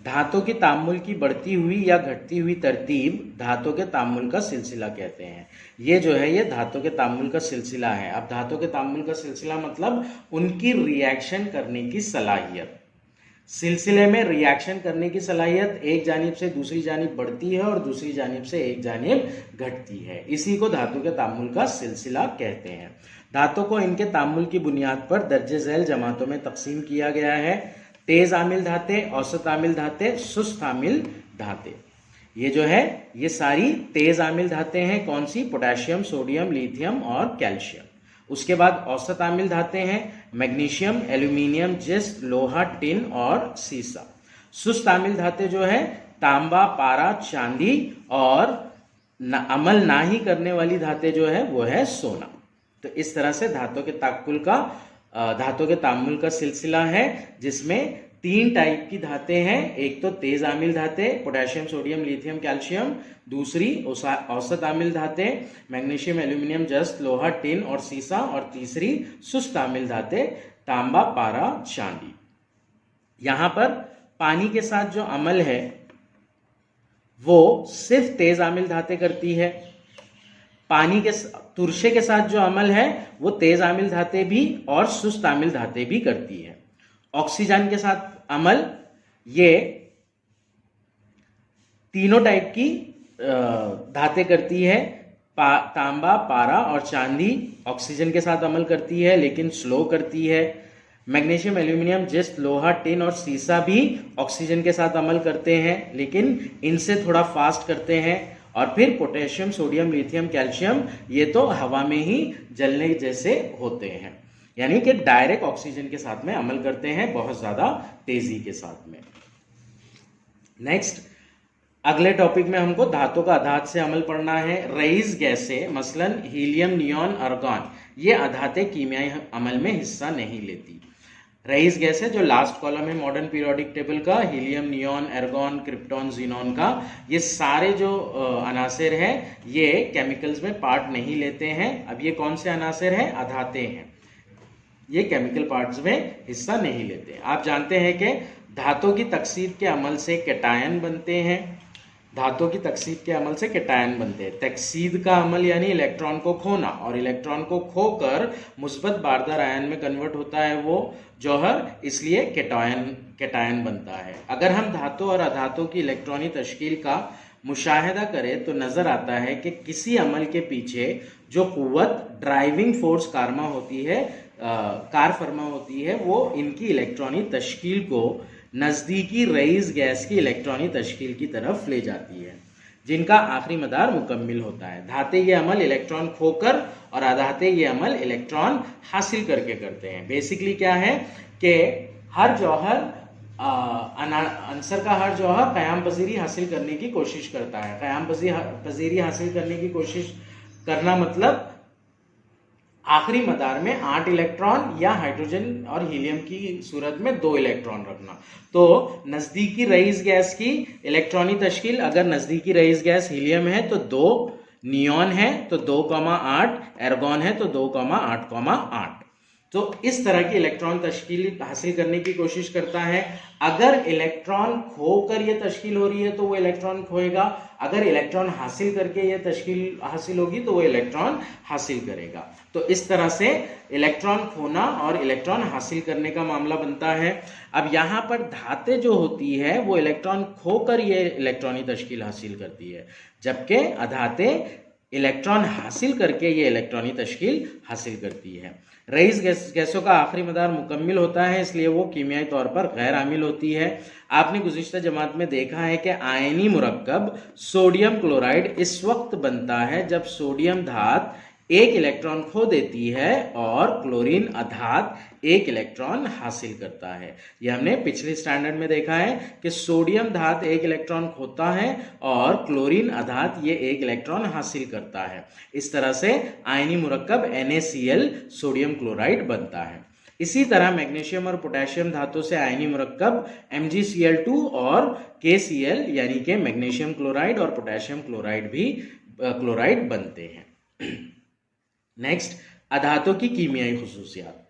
A: धातु की तामुल की बढ़ती हुई या घटती हुई तरतीब धातु के तामुल का सिलसिला कहते हैं। ये जो है ये धातु के तामुल का सिलसिला है। अब धातु के तामुल का सिलसिला मतलब उनकी रिएक्शन करने की सलाहियत। सिलसिले में रिएक्शन करने की सलाहियत एक जानिब से दूसरी जानिब बढ़ती है और दूसरी जानिब से एक जानिब घटती है। इसी को धातु के तामुल का सिलसिला कहते हैं। धातु को इनके तामुल की बुनियाद पर दर्जे झैल जमातों में तकसीम किया गया है। तेज आमिल धाते, औसत आमिल धाते, सुस्त आमिल धाते। ये जो है ये सारी तेज आमिल धाते हैं। कौन सी? पोटेशियम, सोडियम, लिथियम और कैल्शियम। उसके बाद औसत आमिल धाते हैं मैग्नीशियम, एल्यूमिनियम, जिस्ट, लोहा, टिन और सीसा। सुस्त आमिल धाते जो है तांबा, पारा, चांदी और अमल ना ही करने वाली धाते जो है वो है सोना। तो इस तरह से धातु के तामुल का सिलसिला है जिसमें 3 टाइप की धाते हैं। एक तो तेज आमिल धाते पोटेशियम, सोडियम, लिथियम, कैल्शियम। दूसरी औसत आमिल धाते मैग्नीशियम, एल्यूमिनियम, जस्त, लोहा, टिन और सीसा। और तीसरी सुस्त आमिल धाते तांबा, पारा, चांदी। यहां पर पानी के साथ जो अमल है वो सिर्फ तेज आमिल धाते करती है। पानी के तुरशे के साथ जो अमल है वो तेज आमिल धाते भी और सुस्त आमिल धाते भी करती है। ऑक्सीजन के साथ अमल ये तीनों टाइप की धातें करती है। तांबा, पारा और चांदी ऑक्सीजन के साथ अमल करती है लेकिन स्लो करती है। मैग्नीशियम, एल्यूमिनियम, जिस्ट, लोहा, टिन और सीसा भी ऑक्सीजन के साथ अमल करते हैं लेकिन इनसे थोड़ा फास्ट करते हैं। और फिर पोटेशियम, सोडियम, लिथियम, कैल्शियम ये तो हवा में ही जलने जैसे होते हैं। यानी कि डायरेक्ट ऑक्सीजन के साथ में अमल करते हैं बहुत ज्यादा तेजी के साथ में। नेक्स्ट, अगले टॉपिक में हमको धातु का अधात से अमल पढ़ना है। रईस गैसें मसलन हीलियम, नियॉन, आर्गन, ये अधाते कीमियाई अमल में हिस्सा नहीं लेती। रईस गैस है जो लास्ट कॉलम है मॉडर्न पीरियोडिक टेबल का, helium, neon, argon, krypton, xenon का, ये सारे जो अनासिर हैं ये केमिकल्स में पार्ट नहीं लेते हैं। अब ये कौन से अनासिर हैं? अधाते हैं, ये केमिकल पार्ट्स में हिस्सा नहीं लेते। आप जानते हैं कि धातु की तकसीद के अमल से कैटायन बनते हैं, धातु की तकसीद के अमल से कैटायन बनते हैं। तकसीद का अमल यानी इलेक्ट्रॉन को खोना, और इलेक्ट्रॉन को खोकर मुस्बत बारदार आयन में कन्वर्ट होता है वो जौहर, इसलिए कैटायन बनता है। अगर हम धातु और अधातु की इलेक्ट्रॉनी तश्कील का मुशाहिदा करें तो नजर आता है कि किसी अमल के पीछे जो कुव्वत ड्राइविंग फोर्स कार फरमा होती है वो इनकी इलेक्ट्रॉनी तश्कील को नजदीकी रईस गैस की इलेक्ट्रॉनी तश्कील की तरफ ले जाती है, जिनका आखिरी मदार मुकम्मिल होता है। धाते ये अमल इलेक्ट्रॉन खोकर और अधाते ये अमल इलेक्ट्रॉन हासिल करके करते हैं। बेसिकली क्या है कि हर जौहर अंसर का हर जौहर क़याम पजीरी हासिल करने की कोशिश करता है। क़याम पजीरी हासिल करने की कोशिश करना मतलब आखिरी मदार में 8 इलेक्ट्रॉन या हाइड्रोजन और हीलियम की सूरत में 2 इलेक्ट्रॉन रखना। तो नजदीकी रईस गैस की इलेक्ट्रॉनी तश्कील, अगर नजदीकी रईस गैस हीलियम है तो 2, नियॉन है तो 2,8, आर्गन है तो 2,8,8। तो इस तरह की इलेक्ट्रॉन तश्कील हासिल करने की कोशिश करता है। अगर इलेक्ट्रॉन खोकर ये तश्कील हो रही है तो वो इलेक्ट्रॉन खोएगा, अगर इलेक्ट्रॉन हासिल करके ये तश्कील हासिल होगी तो वो इलेक्ट्रॉन हासिल करेगा। तो इस तरह से इलेक्ट्रॉन खोना और इलेक्ट्रॉन हासिल करने का मामला बनता है। अब यहाँ पर धाते जो होती है वो इलेक्ट्रॉन खोकर ये इलेक्ट्रॉनी तश्कील हासिल करती है, जबकि अधाते इलेक्ट्रॉन हासिल करके ये इलेक्ट्रॉनी तश्कील हासिल करती है। रईस गैसों का आखिरी मदार मुकम्मिल होता है, इसलिए वो कीमियाई तौर पर गैर आमिल होती है। आपने गुज़िश्ता जमात में देखा है कि आयनी मुरक्कब सोडियम क्लोराइड इस वक्त बनता है जब सोडियम धात 1 इलेक्ट्रॉन खो देती है और क्लोरीन अधात 1 इलेक्ट्रॉन हासिल करता है। यह हमने पिछले स्टैंडर्ड में देखा है कि सोडियम धात 1 इलेक्ट्रॉन खोता है और क्लोरीन अधात ये 1 इलेक्ट्रॉन हासिल करता है। इस तरह से आयनी मुरक्कब NaCl सोडियम क्लोराइड बनता है। इसी तरह मैग्नीशियम और पोटेशियम धातु से आयनी मुरक्कब MgCl2 और KCl यानी कि मैग्नीशियम क्लोराइड और पोटेशियम क्लोराइड भी क्लोराइड बनते हैं। नेक्स्ट, अधातों की कीमियाई खुसूसियात।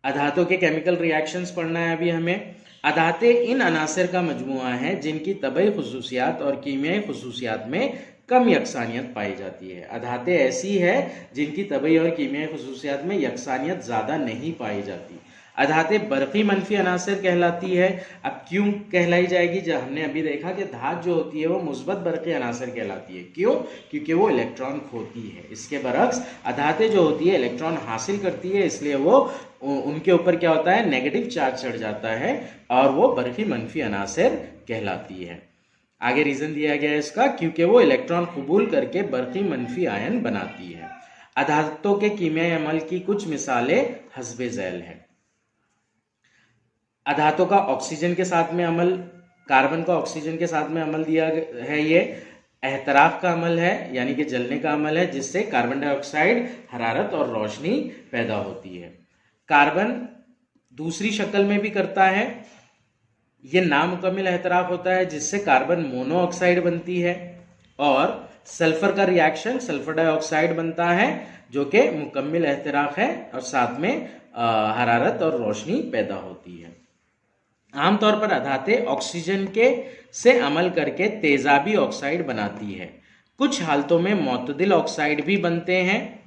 A: अधातों के केमिकल रिएक्शंस पढ़ना है अभी हमें। अधाते इन अनासिर का मजमुआ है जिनकी तबई खुसूसियात और कीमियाई खुसूसियात में कम यकसानियत पाई जाती है। अधाते ऐसी है जिनकी तबई और कीमियाई खुसूसियात में यकसानियत ज़्यादा नहीं पाई जाती। अधाते बरक़ी मनफी अनासिर कहलाती है। अब क्यों कहलाई जाएगी? जब हमने अभी देखा कि धात जो होती है वो मुस्बत बरक़ी अनासिर कहलाती है। क्यों? क्योंकि वो इलेक्ट्रॉन खोती है। इसके बरक्स अधाते जो होती है इलेक्ट्रॉन हासिल करती है, इसलिए वो उनके ऊपर क्या होता है, नेगेटिव चार्ज चढ़ जाता है और वो बरक़ी मनफी अनासिर कहलाती है। आगे रीजन दिया गया है इसका, क्योंकि वो इलेक्ट्रॉन कबूल करके बरक़ी मनफी आयन बनाती है। अधातों के कीमियाई अमल की कुछ मिसालें हस्बे झैल हैं। अधातों का ऑक्सीजन के साथ में अमल, कार्बन का ऑक्सीजन के साथ में अमल दिया है। ये एहतराक का अमल है, यानी कि जलने का अमल है, जिससे कार्बन डाइऑक्साइड, हरारत और रोशनी पैदा होती है। कार्बन दूसरी शक्ल में भी करता है, ये नामुकम्मिल एहतराक होता है जिससे कार्बन मोनोऑक्साइड बनती है, और सल्फर का रिएक्शन सल्फर डाइऑक्साइड बनता है जो कि मुकम्मिल एहतराक है और साथ में हरारत और रोशनी पैदा होती है। आमतौर पर अधाते ऑक्सीजन के से अमल करके तेजाबी ऑक्साइड बनाती है। कुछ हालतों में मोतदिल ऑक्साइड भी बनते हैं।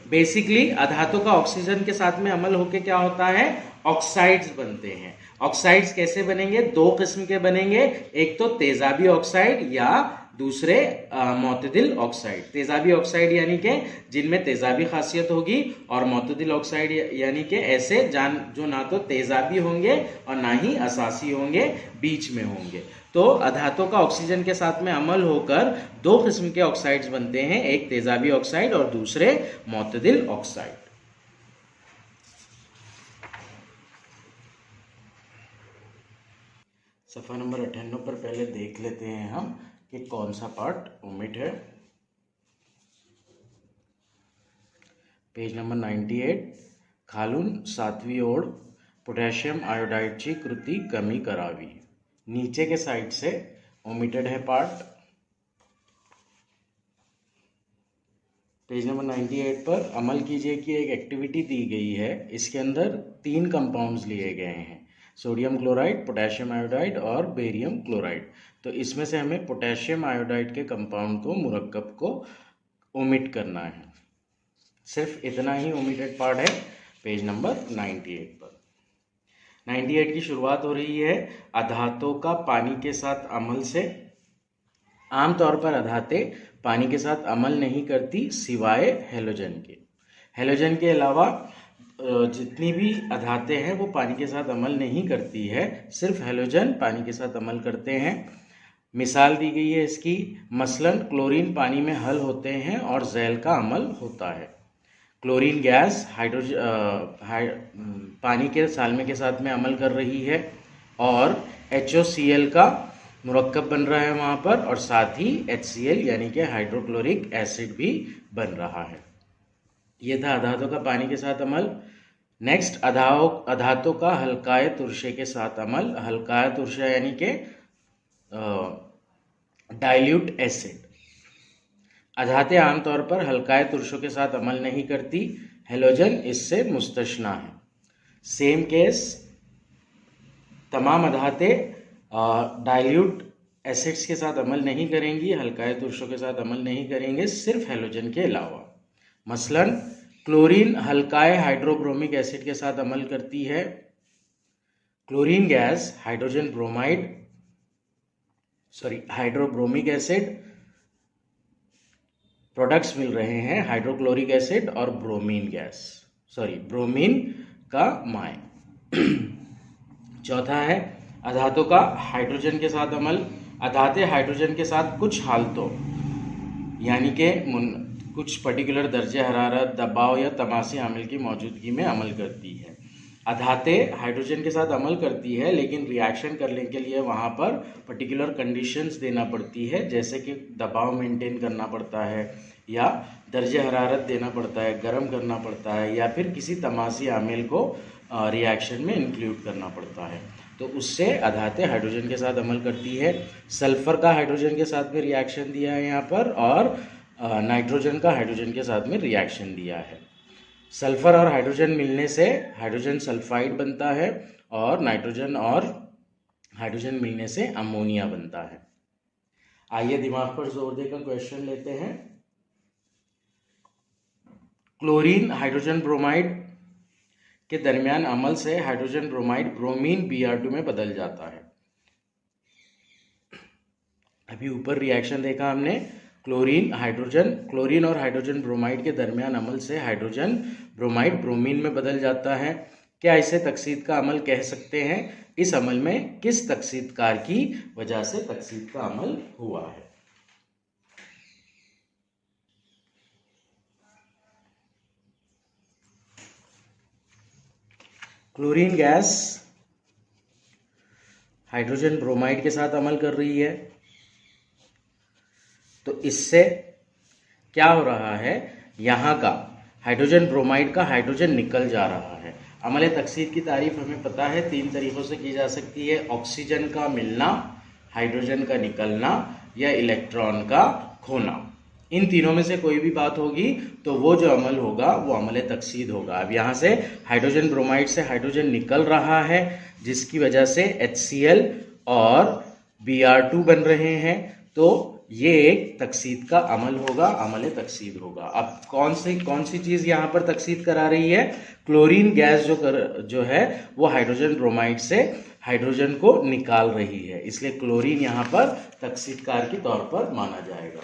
A: बेसिकली अधातों का ऑक्सीजन के साथ में अमल होके क्या होता है, ऑक्साइड्स बनते हैं। ऑक्साइड्स कैसे बनेंगे? दो किस्म के बनेंगे, एक तो तेजाबी ऑक्साइड या दूसरे मोतदिल ऑक्साइड। तेजाबी ऑक्साइड यानी कि जिनमें तेजाबी खासियत होगी, और मोतदिल ऑक्साइड यानी कि ऐसे जो ना तो तेजाबी होंगे और ना ही असासी होंगे, बीच में होंगे। तो अधातों का ऑक्सीजन के साथ में अमल होकर दो किस्म के ऑक्साइड्स बनते हैं, एक तेजाबी ऑक्साइड और दूसरे मोतदिल ऑक्साइड। सफ़ा नंबर 98 पर पहले देख लेते हैं हम कि कौन सा पार्ट ओमिट है। पेज नंबर 98, खालून 7वी ओळ पोटॅशियम आयोडाइडची कृती कमी करावी। नीचे के साइड से ओमिटेड है पार्ट। पेज नंबर 98 पर अमल कीजिए कि एक एक्टिविटी दी गई है, इसके अंदर 3 कंपाउंड्स लिए गए हैं, सोडियम क्लोराइड, पोटेशियम आयोडाइड और बेरियम क्लोराइड। तो इसमें से हमें पोटेशियम आयोडाइड के कंपाउंड को, मुरक्कब को ओमिट करना है। सिर्फ इतना ही ओमिटेड पार्ट है पेज नंबर 98 पर। 98 की शुरुआत हो रही है अधातों का पानी के साथ अमल से। आमतौर पर अधाते पानी के साथ अमल नहीं करती सिवाय हेलोजन के। हेलोजन के अलावा जितनी भी अधाते हैं वो पानी के साथ अमल नहीं करती है, सिर्फ हेलोजन पानी के साथ अमल करते हैं। मिसाल दी गई है इसकी, मसलन क्लोरीन पानी में हल होते हैं और जैल का अमल होता है। क्लोरीन गैस पानी के सालमे के साथ में अमल कर रही है और HOCl का मुरक्कब बन रहा है वहाँ पर, और साथ ही HCl यानी कि हाइड्रोक्लोरिक एसिड भी बन रहा है। ये था अधातों का पानी के साथ अमल। नेक्स्ट, अधातों का हल्काए तुरशे के साथ अमल। हल्काए तुरशा यानी कि डाइल्यूट एसिड। अधाते आमतौर पर हल्काए तुरशों के साथ अमल नहीं करती, हेलोजन इससे मुस्तस्ना है। सेम केस, तमाम अधाते डाइल्यूट एसिड्स के साथ अमल नहीं करेंगी, हल्काए तुरशों के साथ अमल नहीं करेंगे, सिर्फ हेलोजन के अलावा। मसलन क्लोरीन हल्काए हाइड्रोब्रोमिक एसिड के साथ अमल करती है। Chlorine gas hydrobromic acid, products मिल रहे हैं हाइड्रोक्लोरिक एसिड और ब्रोमीन का माय। चौथा है अधातों का हाइड्रोजन के साथ अमल। अधाते हाइड्रोजन के साथ कुछ हालतों यानी कि कुछ पर्टिकुलर दर्जे हरारत, दबाव या तमासी आमिल की मौजूदगी में अमल करती है। अधाते हाइड्रोजन के साथ अमल करती है, लेकिन रिएक्शन करने के लिए वहाँ पर पर्टिकुलर कंडीशंस देना पड़ती है, जैसे कि दबाव मेंटेन करना पड़ता है या दर्जे हरारत देना पड़ता है, गर्म करना पड़ता है, या फिर किसी तमासी आमिल को रिएक्शन में इंक्लूड करना पड़ता है। तो उससे अधाते हाइड्रोजन के साथ अमल करती है। सल्फर का हाइड्रोजन के साथ में रिएक्शन दिया है यहाँ पर, और नाइट्रोजन का हाइड्रोजन के साथ में रिएक्शन दिया है। सल्फर और हाइड्रोजन मिलने से हाइड्रोजन सल्फाइड बनता है, और नाइट्रोजन और हाइड्रोजन मिलने से अमोनिया बनता है। आइए दिमाग पर जोर देकर क्वेश्चन लेते हैं। क्लोरीन हाइड्रोजन ब्रोमाइड के दरमियान अमल से हाइड्रोजन ब्रोमाइड ब्रोमीन Br2 में बदल जाता है। अभी ऊपर रिएक्शन देखा हमने, क्लोरीन और हाइड्रोजन ब्रोमाइड के दरमियान अमल से हाइड्रोजन ब्रोमाइड ब्रोमीन में बदल जाता है। क्या इसे तकसीद का अमल कह सकते हैं? इस अमल में किस तकसीदकार की वजह से तकसीद का अमल हुआ है? क्लोरीन गैस हाइड्रोजन ब्रोमाइड के साथ अमल कर रही है, तो इससे क्या हो रहा है, यहाँ का हाइड्रोजन ब्रोमाइड का हाइड्रोजन निकल जा रहा है। अमल तकसीद की तारीफ हमें पता है 3 तरीक़ों से की जा सकती है, ऑक्सीजन का मिलना, हाइड्रोजन का निकलना या इलेक्ट्रॉन का खोना। इन तीनों में से कोई भी बात होगी तो वो जो अमल होगा वो अमल तकसीद होगा। अब यहाँ से हाइड्रोजन ब्रोमाइड से हाइड्रोजन निकल रहा है, जिसकी वजह से HCl और Br2 बन रहे हैं। तो ये एक तकसीद का अमल होगा, अमल तकसीद होगा। अब कौन सी चीज़ यहाँ पर तकसीद करा रही है? क्लोरीन गैस जो है वो हाइड्रोजन ब्रोमाइड से हाइड्रोजन को निकाल रही है, इसलिए क्लोरीन यहाँ पर तकसीदकार के तौर पर माना जाएगा।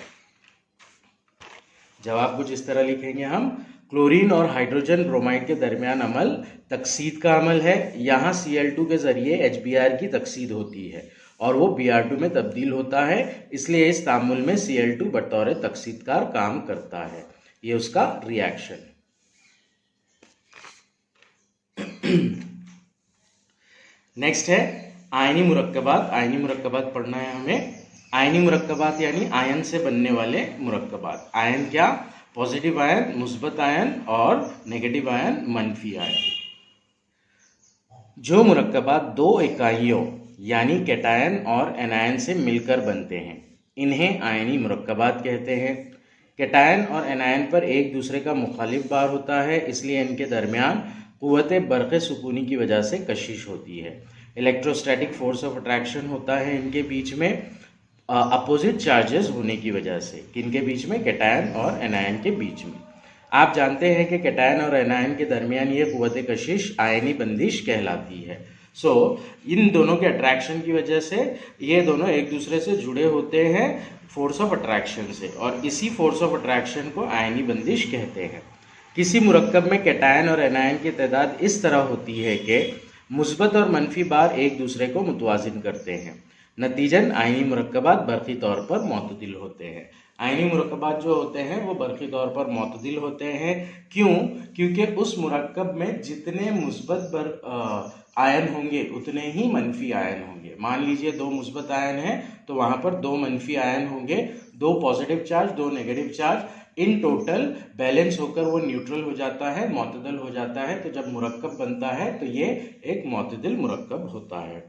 A: जवाब कुछ इस तरह लिखेंगे हम, क्लोरीन और हाइड्रोजन ब्रोमाइड के दरमियान अमल तकसीद का अमल है। यहाँ Cl2 के जरिए HBr की तकसीद होती है और वो Br2 में तब्दील होता है, इसलिए इस तामुल में Cl2 बतौर तकसीदकार काम करता है। ये उसका रिएक्शन। नेक्स्ट है आयनी मुरक्कबात। आयनी मुरक्कबात पढ़ना है हमें। आयनी मुरक्कबात यानी आयन से बनने वाले मुरक्कबात। आयन क्या? पॉजिटिव आयन, मुस्बत आयन और नेगेटिव आयन, मनफी आयन। जो मुरक्कबात दो इकाइयों यानी कैटायन और एनायन से मिलकर बनते हैं, इन्हें आयनी मुरक्कबात कहते हैं। कैटायन और एनायन पर एक दूसरे का मुखालिफ बार होता है, इसलिए इनके दरमियान कुव्वत बरक़े सुकूनी की वजह से कशिश होती है। इलेक्ट्रोस्टैटिक फोर्स ऑफ अट्रैक्शन होता है इनके बीच में अपोजिट चार्जेस होने की वजह से। किनके बीच में? कैटायन और एनायन के बीच में। आप जानते हैं कि कैटायन और एनायन के दरमियान ये कुव्वत कशिश आयनी बंदिश कहलाती है। इन दोनों के अट्रैक्शन की वजह से ये दोनों एक दूसरे से जुड़े होते हैं फोर्स ऑफ अट्रैक्शन से, और इसी फोर्स ऑफ अट्रैक्शन को आयनी बंदिश कहते हैं। किसी मुरक्कब में कैटायन और एनायन की तादाद इस तरह होती है कि मुस्बत और मनफी बार एक दूसरे को मुतवाजिन करते हैं। नतीजन आयनी मुरक्कबात बरक़ी तौर पर मुतदिल होते हैं। आयनी मुरक्कबात जो होते हैं वो बरक़ी तौर पर मुतदिल होते हैं। क्यों? क्योंकि उस मुरक्कब में जितने मुस्बत आयन होंगे उतने ही मनफी आयन होंगे। मान लीजिए दो मुस्बत आयन हैं तो वहाँ पर दो मनफी आयन होंगे, दो पॉजिटिव चार्ज, दो negative charge. In total balance होकर वो न्यूट्रल हो जाता है, मुतदल हो जाता है। तो जब मुरक्कब बनता है तो ये एक मुतदिल मुरक्कब होता है।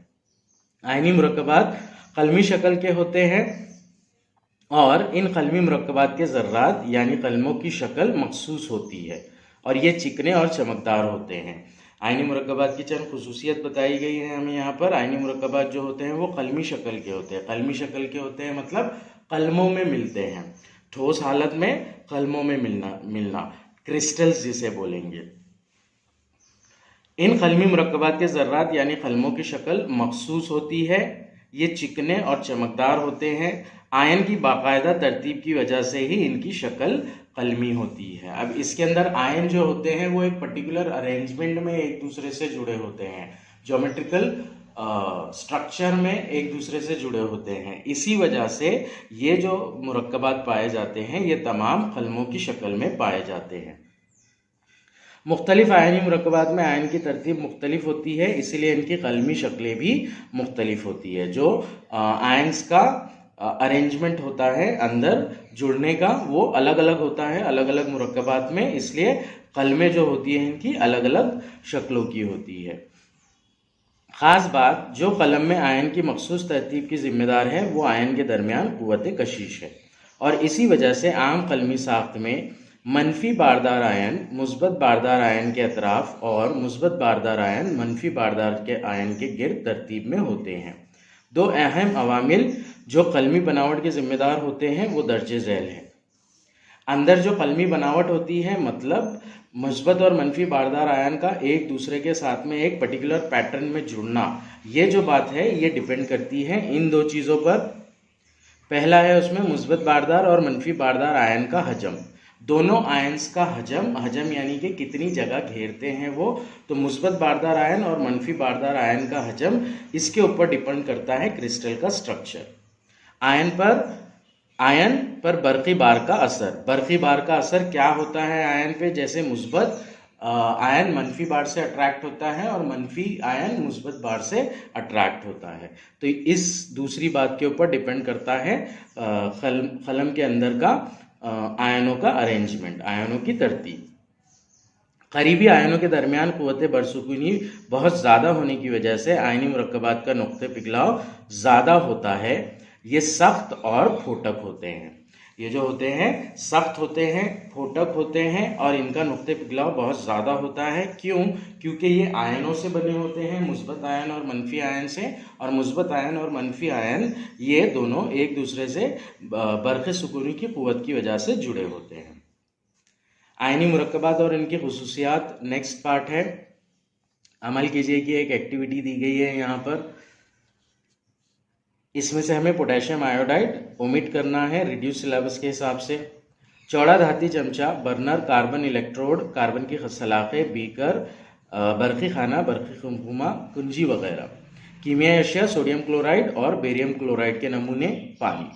A: आयनी मुरक्कबात कलमी शक्ल के होते हैं और इन कलमी मुरक्कबात के ज़र्रात यानी कलमों की शक्ल मखसूस होती है और ये चिकने और चमकदार होते हैं। आयनी मुरक्कबात की चंद खुसूसियत बताई गई है हमें यहाँ पर। आयनी मुरक्कबात जो होते हैं वो कलमी शक्ल के होते हैं। कलमी शक्ल के होते हैं मतलब कलमों में मिलते हैं, ठोस हालत में कलमों में मिलना क्रिस्टल्स जिसे बोलेंगे। इन कलमी मुरक्कबात के ज़र्रात यानी कलमों की शक्ल मखसूस होती है, ये चिकने और चमकदार होते हैं। आयन की बाकायदा तरतीब की वजह से ही इनकी शक्ल कलमी होती है। अब इसके अंदर आयन जो होते हैं वो एक पर्टिकुलर अरेंजमेंट में एक दूसरे से जुड़े होते हैं, ज्योमेट्रिकल स्ट्रक्चर में एक दूसरे से जुड़े होते हैं। इसी वजह से ये जो मुरक्कबात पाए जाते हैं ये तमाम कलमों की शक्ल में पाए जाते हैं। मुख्तलिफ आयनी मुरक्कबात में आयन की तरतीब मुख्तलिफ होती है, इसीलिए इनकी कलमी शक्लें भी मुख्तलिफ होती है। जो आयन्स का अरेंजमेंट होता है अंदर जुड़ने का वो अलग अलग होता है अलग अलग मुरक्कबात में, इसलिए कलमें जो होती हैं इनकी अलग अलग शक्लों की होती है। ख़ास बात, जो कलम में आयन की मखसूस तरतीब की जिम्मेदार है वो आयन के दरमियान कुव्वत कशिश है, और इसी वजह से आम कलमी साख्त में मनफी बारदार आयन मुस्बत बारदार आयन के अतराफ और मुस्बत बारदार आयन मनफी बारदार के आयन के गिर्द तरतीब में होते हैं। दो अहम अवामिल जो कलमी बनावट के जिम्मेदार होते हैं वो दर्ज झैल हैं। अंदर जो कलमी बनावट होती है मतलब मुस्बत और मनफी बारदार आयन का एक दूसरे के साथ में एक पर्टिकुलर पैटर्न में जुड़ना, ये जो बात है ये डिपेंड करती है इन दो चीज़ों पर। पहला है उसमें मुस्बत बारदार और मनफी बारदार आयन का हजम। दोनों आयन्स का हजम यानी कि कितनी जगह घेरते हैं वो, तो मुस्बत बारदार आयन और मनफी बारदार आयन का हजम इसके ऊपर डिपेंड करता है क्रिस्टल का स्ट्रक्चर। आयन पर बरक़ी बार का असर। बरक़ी बार का असर क्या होता है आयन पे? जैसे मुस्बत आयन मनफी बार से अट्रैक्ट होता है और मनफी आयन मुस्बत बार से अट्रैक्ट होता है, तो इस दूसरी बात के ऊपर डिपेंड करता है कलम के अंदर का आयनों का अरेंजमेंट, आयनों की तरतीब। करीबी आयनों के दरमियान कुव्वत बरसुकूनी बहुत ज़्यादा होने की वजह से आयनी मुरक्कबात का नुक्ते पिघलाव ज़्यादा होता है। ये सख्त और फोटक होते हैं। ये जो होते हैं सख्त होते हैं, फोटक होते हैं और इनका नुक्ते पिघलाव बहुत ज़्यादा होता है। क्यों? क्योंकि ये आयनों से बने होते हैं, मुस्बत आयन और मनफी आयन से, और मुस्बत आयन और मनफी आयन ये दोनों एक दूसरे से बरक़ सुकूनी की क़ुव्वत की वजह से जुड़े होते हैं। आयनी मुरक्कबात और इनकी खुसूसियात नेक्स्ट पार्ट है। अमल कीजिए कि एक एक्टिविटी दी गई है यहाँ पर, इसमें से हमें पोटेशियम आयोडाइड ओमिट करना है रिड्यूस सिलेबस के हिसाब से। चौड़ा धाती चमचा, बर्नर, कार्बन इलेक्ट्रोड, कार्बन की सलाखें, बीकर, बरक़ी खाना, बरक़ी कुमकुमा, कुंजी वगैरह। कीमियाई अशिया सोडियम क्लोराइड और बेरियम क्लोराइड के नमूने, पानी।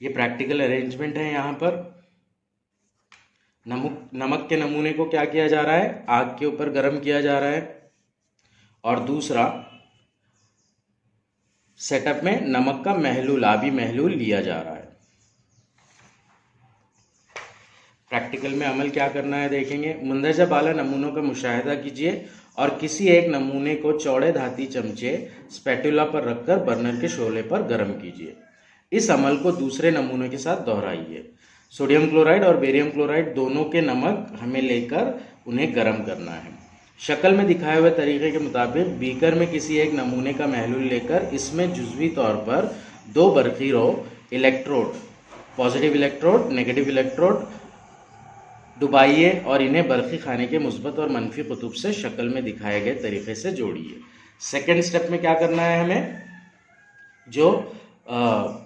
A: ये प्रैक्टिकल अरेंजमेंट है। यहाँ पर नमक के नमूने को क्या किया जा रहा है, आग के ऊपर गर्म किया जा रहा है, और दूसरा सेटअप में नमक का महलूल, आबी महलूल लिया जा रहा है। प्रैक्टिकल में अमल क्या करना है देखेंगे। मुंदरजा बाला नमूनों का मुशाहिदा कीजिए और किसी एक नमूने को चौड़े धाती चमचे स्पैटुला पर रखकर बर्नर के शोले पर गर्म कीजिए। इस अमल को दूसरे नमूने के साथ दोहराइए। सोडियम क्लोराइड और बेरियम क्लोराइड दोनों के नमक हमें लेकर उन्हें गर्म करना है। शक्ल में दिखाए हुए तरीके के मुताबिक बीकर में किसी एक नमूने का महलूल लेकर इसमें जुज़वी तौर पर 2 बरक़ी रो electrode, positive electrode, negative electrode डुबाइए और इन्हें बरक़ी खाने के मुस्बत और मनफी कुतुब से शक्ल में दिखाए गए तरीके से जोड़िए। सेकेंड स्टेप में क्या करना है हमें, जो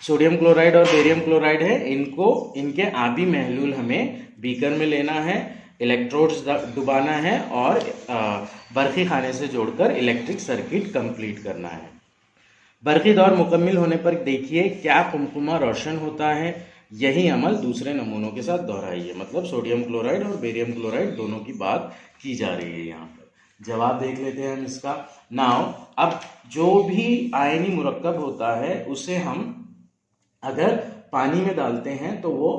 A: सोडियम क्लोराइड और बेरियम क्लोराइड है इनके आबी महलूल हमें बीकर में लेना है, इलेक्ट्रोड्स डुबाना है और बरक़ी खाने से जोड़कर इलेक्ट्रिक सर्किट कंप्लीट करना है। बरक़ी दौर मुकम्मिल होने पर देखिए क्या कुमकुमा रोशन होता है। यही अमल दूसरे नमूनों के साथ दोहराइए। मतलब सोडियम क्लोराइड और बेरियम क्लोराइड दोनों की बात की जा रही है। यहाँ पर जवाब देख लेते हैं हम इसका। नाउ अब जो भी आयनी मुरक्कब होता है उसे हम अगर पानी में डालते हैं तो वो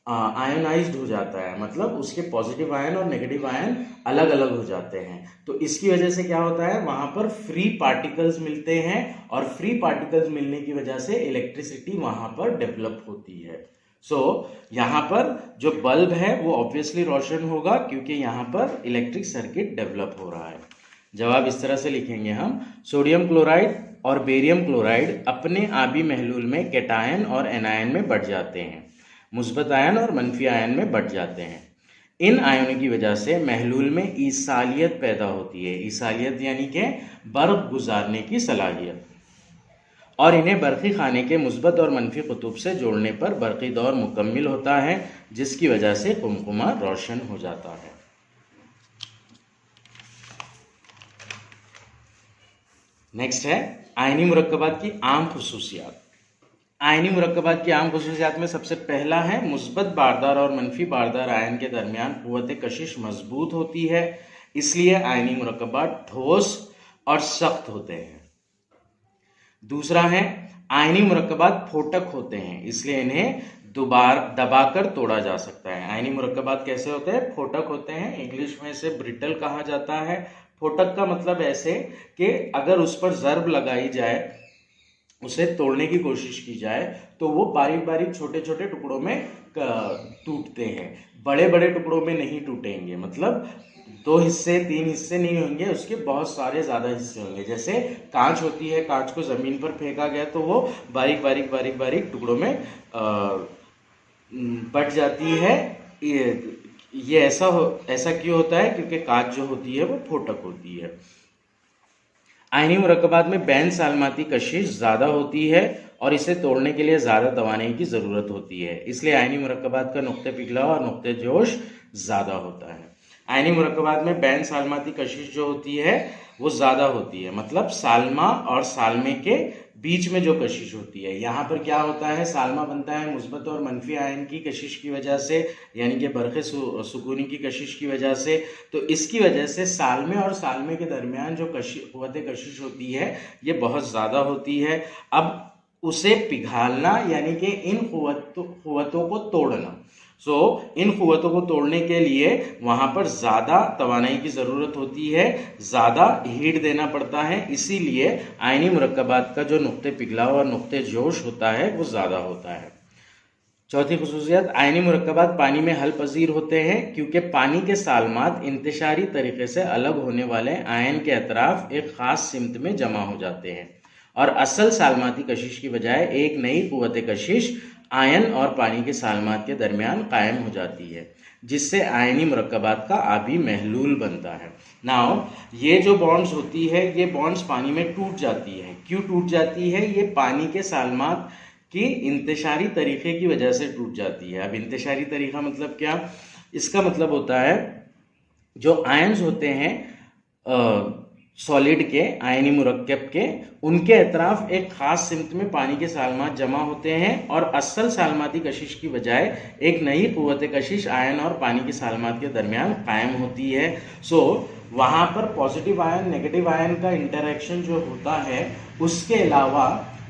A: आयोनाइज्ड हो जाता है, मतलब उसके पॉजिटिव आयन और नेगेटिव आयन अलग अलग हो जाते हैं। तो इसकी वजह से क्या होता है, वहां पर फ्री पार्टिकल्स मिलते हैं और फ्री पार्टिकल्स मिलने की वजह से इलेक्ट्रिसिटी वहां पर डेवलप होती है। यहाँ पर जो बल्ब है वो ऑब्वियसली रोशन होगा क्योंकि यहाँ पर इलेक्ट्रिक सर्किट डेवलप हो रहा है। जवाब इस तरह से लिखेंगे हम। सोडियम क्लोराइड और बेरियम क्लोराइड अपने आबी महलूल में कैटायन और एनायन में बढ़ जाते हैं, मुस्बत आयन और मनफी आयन में बढ़ जाते हैं। इन आयनों की वजह से महलूल में ईसालियत पैदा होती है। ईसालियत यानी कि बर्क़ गुजारने की सलाहियत, और इन्हें बरक़ी खाने के मुस्बत और मनफी कुतुब से जोड़ने पर बरक़ी दौर मुकम्मिल होता है, जिसकी वजह से कुमकुमा रोशन हो जाता है। नेक्स्ट है आयनी मुरक्कबात की आम खुसूसियात। आयनी मुरक्कबात की आम खुसूसियात में सबसे पहला है मुस्बत बारदार और मनफी बारदार आयन के दरमियान क़ुव्वत कशिश मजबूत होती है, इसलिए आयनी मुरक्कबात ठोस और सख्त होते हैं। दूसरा है आयनी मुरक्कबात फोटक होते हैं, इसलिए इन्हें दबाकर तोड़ा जा सकता है। आयनी मुरक्कबात कैसे होते हैं, फोटक होते हैं। इंग्लिश में इसे ब्रिटल कहा जाता है। फोटक का मतलब ऐसे कि अगर उस पर ज़र्ब लगाई जाए, उसे तोड़ने की कोशिश की जाए तो वो बारीक बारीक छोटे छोटे टुकड़ों में टूटते हैं, बड़े बड़े टुकड़ों में नहीं टूटेंगे। मतलब 2 हिस्से 3 हिस्से नहीं होंगे, उसके बहुत सारे ज़्यादा हिस्से होंगे। जैसे कांच होती है, कांच को ज़मीन पर फेंका गया तो वो बारीक बारीक बारीक बारीक टुकड़ों में बट जाती है। ये ऐसा क्यों होता है, क्योंकि कांच जो होती है वो फोटक होती है। आयनी मुरक्कबात में बैन सालमाती कशिश ज़्यादा होती है और इसे तोड़ने के लिए ज़्यादा दबाने की ज़रूरत होती है, इसलिए आयनी मुरक्कबात का नुक्ते पिघलाव और नुक्ते जोश ज़्यादा होता है। आयनी मुरक्कबात में बैन सालमाती कशिश जो होती है वो ज़्यादा होती है, मतलब सालमा और सालमे के बीच में जो कशिश होती है। यहाँ पर क्या होता है, सालमा बनता है मुस्बत और मनफी आयन की कशिश की वजह से, यानी कि बरक़े सुकूनी की कशिश की वजह से। तो इसकी वजह से सालमे और सालमे के दरमियान जो क़ुव्वत कशिश होती है ये बहुत ज़्यादा होती है। अब उसे पिघालना यानी कि इन क़ुव्वतों को तोड़ना। इन कुव्वतों को तोड़ने के लिए वहां पर ज्यादा तवानाई की जरूरत होती है, ज्यादा हीट देना पड़ता है, इसीलिए आयनी मुरक्कबात का जो नुक्ते पिघलाव और नुक्ते जोश होता है वो ज्यादा होता है। चौथी खुसूसियत, आयनी मुरक्कबात पानी में हल पजीर होते हैं क्योंकि पानी के सालमात इंतशारी तरीके से अलग होने वाले आयन के अतराफ एक खास सिमत में जमा हो जाते हैं और असल सालमाती कशिश की बजाय एक नई कुव्वत कशिश आयन और पानी के सालमात के दरमियान कायम हो जाती है, जिससे आयनी मुरक्कबात का आबी महलूल बनता है। नाउ ये जो बॉन्ड्स होती है ये बॉन्ड्स पानी में टूट जाती है। क्यों टूट जाती है? ये पानी के सालमात की इंतशारी तरीके की वजह से टूट जाती है। अब इंतशारी तरीका मतलब क्या? इसका मतलब होता है जो आयन्स होते हैं सॉलिड के, आयनी मुरक्कब के, उनके अतराफ एक खास सिमत में पानी के सालमात जमा होते हैं और असल सालमाती कशिश की बजाय एक नई कुव्वत कशिश आयन और पानी के सालमात के दरमियान कायम होती है। वहां पर पॉजिटिव आयन नेगेटिव आयन का इंटरेक्शन जो होता है उसके अलावा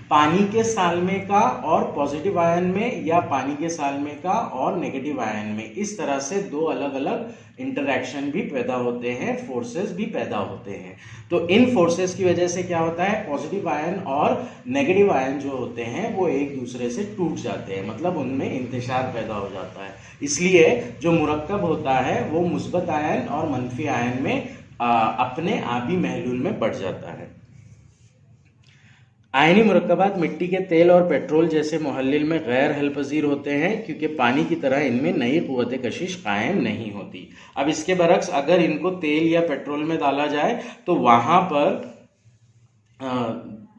A: पानी के सालमे का और पॉजिटिव आयन में या पानी के सालमे का और नेगेटिव आयन में, इस तरह से दो अलग अलग इंटरैक्शन भी पैदा होते हैं, फोर्सेस भी पैदा होते हैं। तो इन फोर्सेस की वजह से क्या होता है, पॉजिटिव आयन और नेगेटिव आयन जो होते हैं वो एक दूसरे से टूट जाते हैं, मतलब उनमें इंतशार पैदा हो जाता है। इसलिए जो मुरक्कब होता है वो मुस्बत आयन और मनफी आयन में अपने आबी महलूल में बढ़ जाता है। आयनी मुरक्कबात मिट्टी के तेल और पेट्रोल जैसे मुहल्लिल में गैर हल पजीर होते हैं क्योंकि पानी की तरह इनमें नई कुव्वत कशिश कायम नहीं होती। अब इसके बरक्स अगर इनको तेल या पेट्रोल में डाला जाए तो वहां पर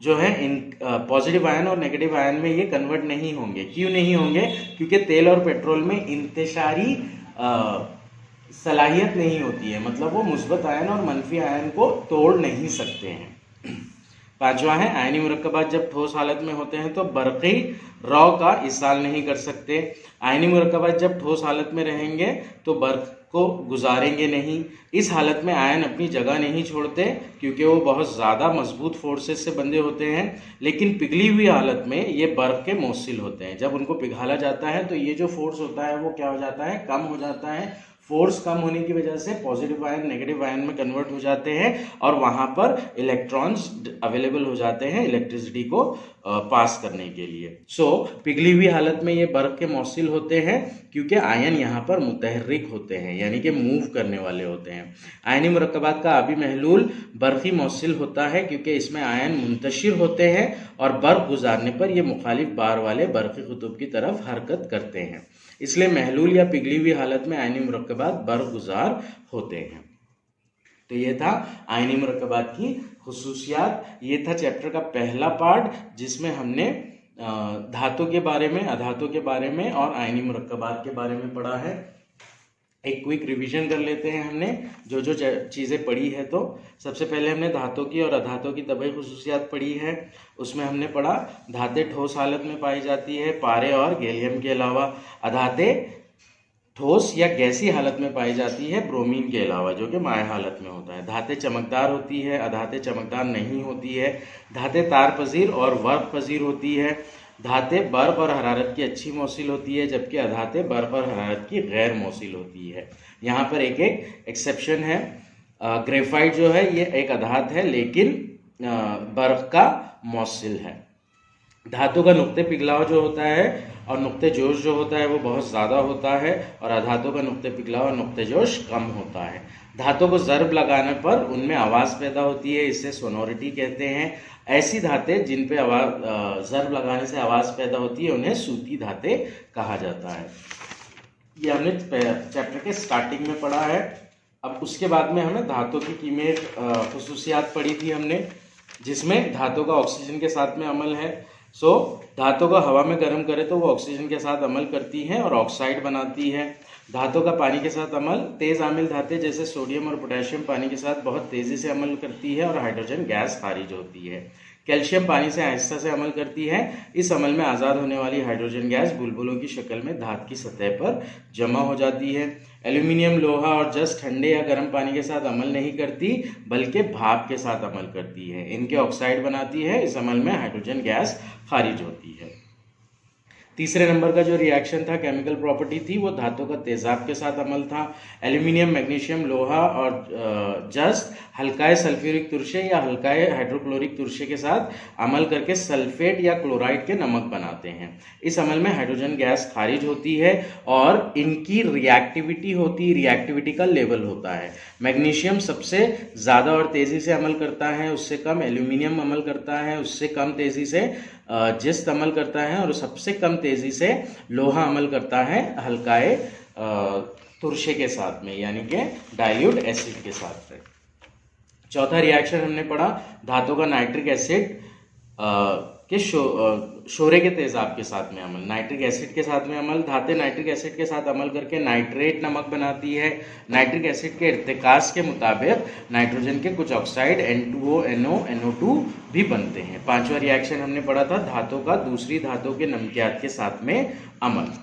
A: जो है इन पॉजिटिव आयन और नेगेटिव आयन में ये कन्वर्ट नहीं होंगे। क्यों नहीं होंगे? क्योंकि तेल और पेट्रोल में इंतशारी सलाहियत नहीं होती है, मतलब वो मुस्बत आयन और मनफी आयन को तोड़ नहीं सकते हैं। पांचवा है, आयनी मुरक्कबात जब ठोस हालत में होते हैं तो बरक़ी रौ का इसाल नहीं कर सकते। आयनी मुरक्कबात जब ठोस हालत में रहेंगे तो बर्फ को गुजारेंगे नहीं। इस हालत में आयन अपनी जगह नहीं छोड़ते क्योंकि वो बहुत ज़्यादा मजबूत फोर्सेस से बंधे होते हैं, लेकिन पिघली हुई हालत में ये बर्फ के मौसिल होते हैं। जब उनको पिघाला जाता है तो ये जो फोर्स होता है वो क्या हो जाता है, कम हो जाता है। फोर्स कम होने की वजह से पॉजिटिव आयन नेगेटिव आयन में कन्वर्ट हो जाते हैं और वहां पर इलेक्ट्रॉन्स अवेलेबल हो जाते हैं इलेक्ट्रिसिटी को पास करने के लिए। पिघली हुई हालत में ये बर्फ के मौसिल होते हैं क्योंकि आयन यहाँ पर मुतहर्रिक होते हैं, यानी कि मूव करने वाले होते हैं। आयनी मुरक्कबात का आबी महलूल बर्फी मौसिल होता है क्योंकि इसमें आयन मुंतशिर होते हैं और बर्फ गुजारने पर ये मुखालिफ बार वाले बर्फी कुतुब की तरफ हरकत करते हैं, इसलिए महलूल या पिघली हुई हालत में आयनी मुरक्कबात बर्फ गुजार होते हैं। तो ये था आयनी मुरक्कबात की खुसूसियात। ये था चैप्टर का पहला पार्ट जिसमें हमने धातु के बारे में, अधातु के बारे में और आयनी मुरक्कबात के बारे में पढ़ा है। एक क्विक रिवीजन कर लेते हैं हमने जो जो चीज़ें पढ़ी है। तो सबसे पहले हमने धातु की और अधातु की तबई खुसूसियात पढ़ी है। उसमें हमने पढ़ा धातें ठोस हालत में पाई जाती है पारे और गैलियम के अलावा, अधातें ठोस या गैसी हालत में पाई जाती है ब्रोमीन के अलावा जो कि माय हालत में होता है। धातें चमकदार होती है, अधातें चमकदार नहीं होती है। धातें तार पजीर और वर्क पजीर होती है। धातें बर्फ और हरारत की अच्छी मौसिल होती है जबकि अधातें बर्फ और हरारत की गैर मौसिल होती है। यहाँ पर एक एक एक्सेप्शन है। ग्रेफाइट जो है ये एक अधात है लेकिन बर्फ का मौसिल है। धातु का नुक्ते पिघलाव जो होता है और नुक्ते जोश जो होता है वो बहुत ज़्यादा होता है और अधातु का नुक्ते पिघलाव और नुक्ते जोश कम होता है। धातु को ज़र्ब लगाने पर उनमें आवाज़ पैदा होती है, इसे सोनोरिटी कहते हैं। ऐसी धातें जिन पे आवाज़ ज़र्ब लगाने से आवाज़ पैदा होती है उन्हें सूती धातें कहा जाता है। ये हमने चैप्टर के स्टार्टिंग में पढ़ा है। अब उसके बाद में हमें धातु की कीमियाई खुसूसियात पढ़ी थी हमने, जिसमें धातु का ऑक्सीजन के साथ में अमल है। धातु को हवा में गर्म करे तो वो ऑक्सीजन के साथ अमल करती है और ऑक्साइड बनाती है। धातु का पानी के साथ अमल, तेज आमिल धातें जैसे सोडियम और पोटेशियम पानी के साथ बहुत तेजी से अमल करती है और हाइड्रोजन गैस खारिज होती है। कैल्शियम पानी से आहिस्ता से अमल करती है। इस अमल में आज़ाद होने वाली हाइड्रोजन गैस बुलबुलों की शक्ल में धात की सतह पर जमा हो जाती है। एल्यूमिनियम, लोहा और जस्ट ठंडे या गर्म पानी के साथ अमल नहीं करती बल्कि भाप के साथ अमल करती है। इनके ऑक्साइड बनाती है। इस अमल में हाइड्रोजन गैस खारिज होती है। तीसरे नंबर का जो रिएक्शन था, केमिकल प्रॉपर्टी थी, वो धातु का तेजाब के साथ अमल था। एल्यूमिनियम, मैग्नीशियम, लोहा और जस्त हल्काए सल्फ्यूरिक तुरशे या हल्काए हाइड्रोक्लोरिक तुरशे के साथ अमल करके सल्फेट या क्लोराइड के नमक बनाते हैं। इस अमल में हाइड्रोजन गैस खारिज होती है और इनकी रिएक्टिविटी होती है, रिएक्टिविटी का लेवल होता है। मैग्नीशियम सबसे ज़्यादा और तेज़ी से अमल करता है, उससे कम एल्यूमिनियम अमल करता है, उससे कम तेज़ी से जिस्त अमल करता है और सबसे कम तेज़ी से लोहा अमल करता है हल्काए तुरशे के साथ में, यानी कि डाइल्यूट एसिड के साथ में। चौथा रिएक्शन हमने पढ़ा धातु का नाइट्रिक एसिड के शोरे के तेजाब के साथ में अमल। नाइट्रिक एसिड के साथ में अमल, धातें नाइट्रिक एसिड के साथ अमल करके नाइट्रेट नमक बनाती है। नाइट्रिक एसिड के इर्तिकास के मुताबिक नाइट्रोजन के कुछ ऑक्साइड N2O, NO, NO2 भी बनते हैं। पांचवा रिएक्शन हमने पढ़ा था धातु का दूसरी धातु के नमकियात के साथ में अमल।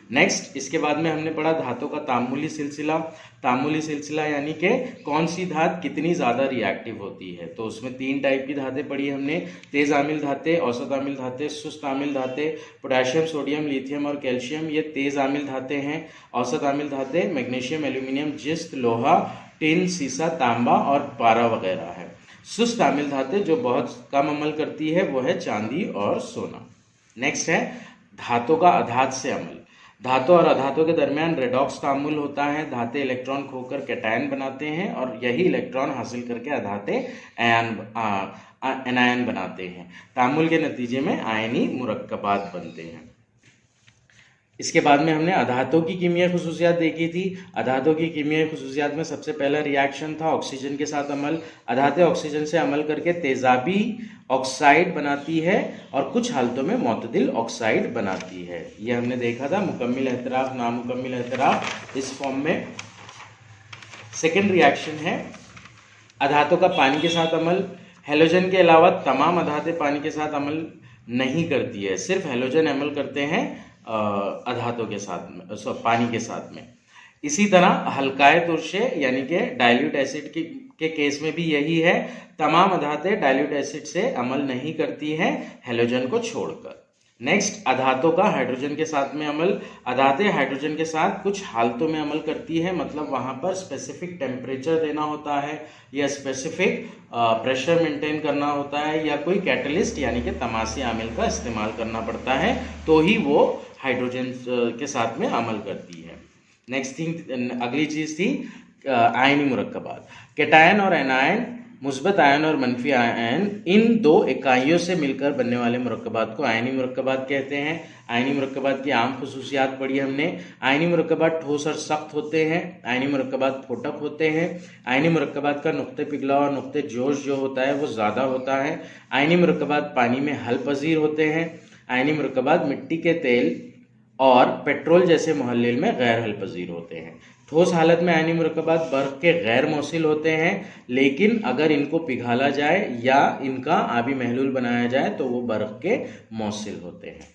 A: नेक्स्ट इसके बाद में हमने पढ़ा धातु का तामुली सिलसिला। तामुली सिलसिला यानी कि कौन सी धात कितनी ज़्यादा रिएक्टिव होती है। तो उसमें 3 टाइप की धातें पढ़ी हमने, तेज आमिल धातें, औसत आमिल धातें, सुस्त आमिल धातें। पोटेशियम, सोडियम, लिथियम और कैल्शियम ये तेज आमिल धातें हैं। औसत आमिल धातें मैग्नीशियम, एल्यूमिनियम, जिस्त, लोहा, टिन, सीसा, तांबा और पारा वगैरह है। सुस्त आमिल धातें जो बहुत कम अमल करती है वो है चांदी और सोना। नेक्स्ट है धातु का अधात से अमल। धातु और अधातु के दरमियान रेडॉक्स तामुल होता है। धाते इलेक्ट्रॉन खोकर कैटायन बनाते हैं और यही इलेक्ट्रॉन हासिल करके अधाते एनायन बनाते हैं। तामुल के नतीजे में आयनी मुरक्कबात बनते हैं। इसके बाद में हमने अधातु की कीमियाई खुसूसियात देखी थी। अधातु की कीमियाई खुसूसियात में सबसे पहला रिएक्शन था ऑक्सीजन के साथ अमल। अधाते ऑक्सीजन से अमल करके तेजाबी ऑक्साइड बनाती है और कुछ हालतों में मोतदिल ऑक्साइड बनाती है। ये हमने देखा था मुकम्मिल एहतराफ, नामुकम्मिल एहतराफ इस फॉर्म में। सेकेंड रिएक्शन है अधातु का पानी के साथ अमल। हेलोजन के अलावा तमाम अधाते पानी के साथ अमल नहीं करती है, सिर्फ हेलोजन अमल करते हैं अधातु के साथ में, पानी के साथ में। इसी तरह हल्काए तुरशे यानी कि डाइल्यूट एसिड के केस में भी यही है, तमाम अधातें डाइल्यूट एसिड से अमल नहीं करती हैं हेलोजन को छोड़कर। नेक्स्ट अधातु का हाइड्रोजन के साथ में अमल। अधातें हाइड्रोजन के साथ कुछ हालतों में अमल करती है, मतलब वहां पर स्पेसिफिक टेम्परेचर देना होता है या स्पेसिफिक प्रेशर मेंटेन करना होता है या कोई कैटलिस्ट यानी कि तमासी आमिल का इस्तेमाल करना पड़ता है, तो ही वो हाइड्रोजन के साथ में अमल करती है। नेक्स्ट थिंग, अगली चीज थी आयनी मुरक्कबात। कैटायन और एनायन, मुस्बत आयन और मनफी आयन, इन दो इकाइयों से मिलकर बनने वाले मुरक्कबात को आयनी मुरक्कबात कहते हैं। आयनी मुरक्कबात की आम खुसूसियात पढ़ी हमने। आयनी मुरक्कबात ठोस और सख्त होते हैं। आयनी मुरक्कबात फोटक होते हैं। आयनी मुरक्कबात का नुक्ते पिघला और नुक्ते जोश जो होता है वो ज़्यादा होता है। आयनी मुरक्कबात पानी में हल पजीर होते हैं। आयनी मुरक्कबात मिट्टी के तेल और पेट्रोल जैसे मुहल्लिल में गैर हल पजीर होते हैं। ठोस हालत में आयनी मुरक्कबात बर्फ के गैर मौसिल होते हैं, लेकिन अगर इनको पिघाला जाए या इनका आबी महलूल बनाया जाए तो वो बर्फ के मौसिल होते हैं।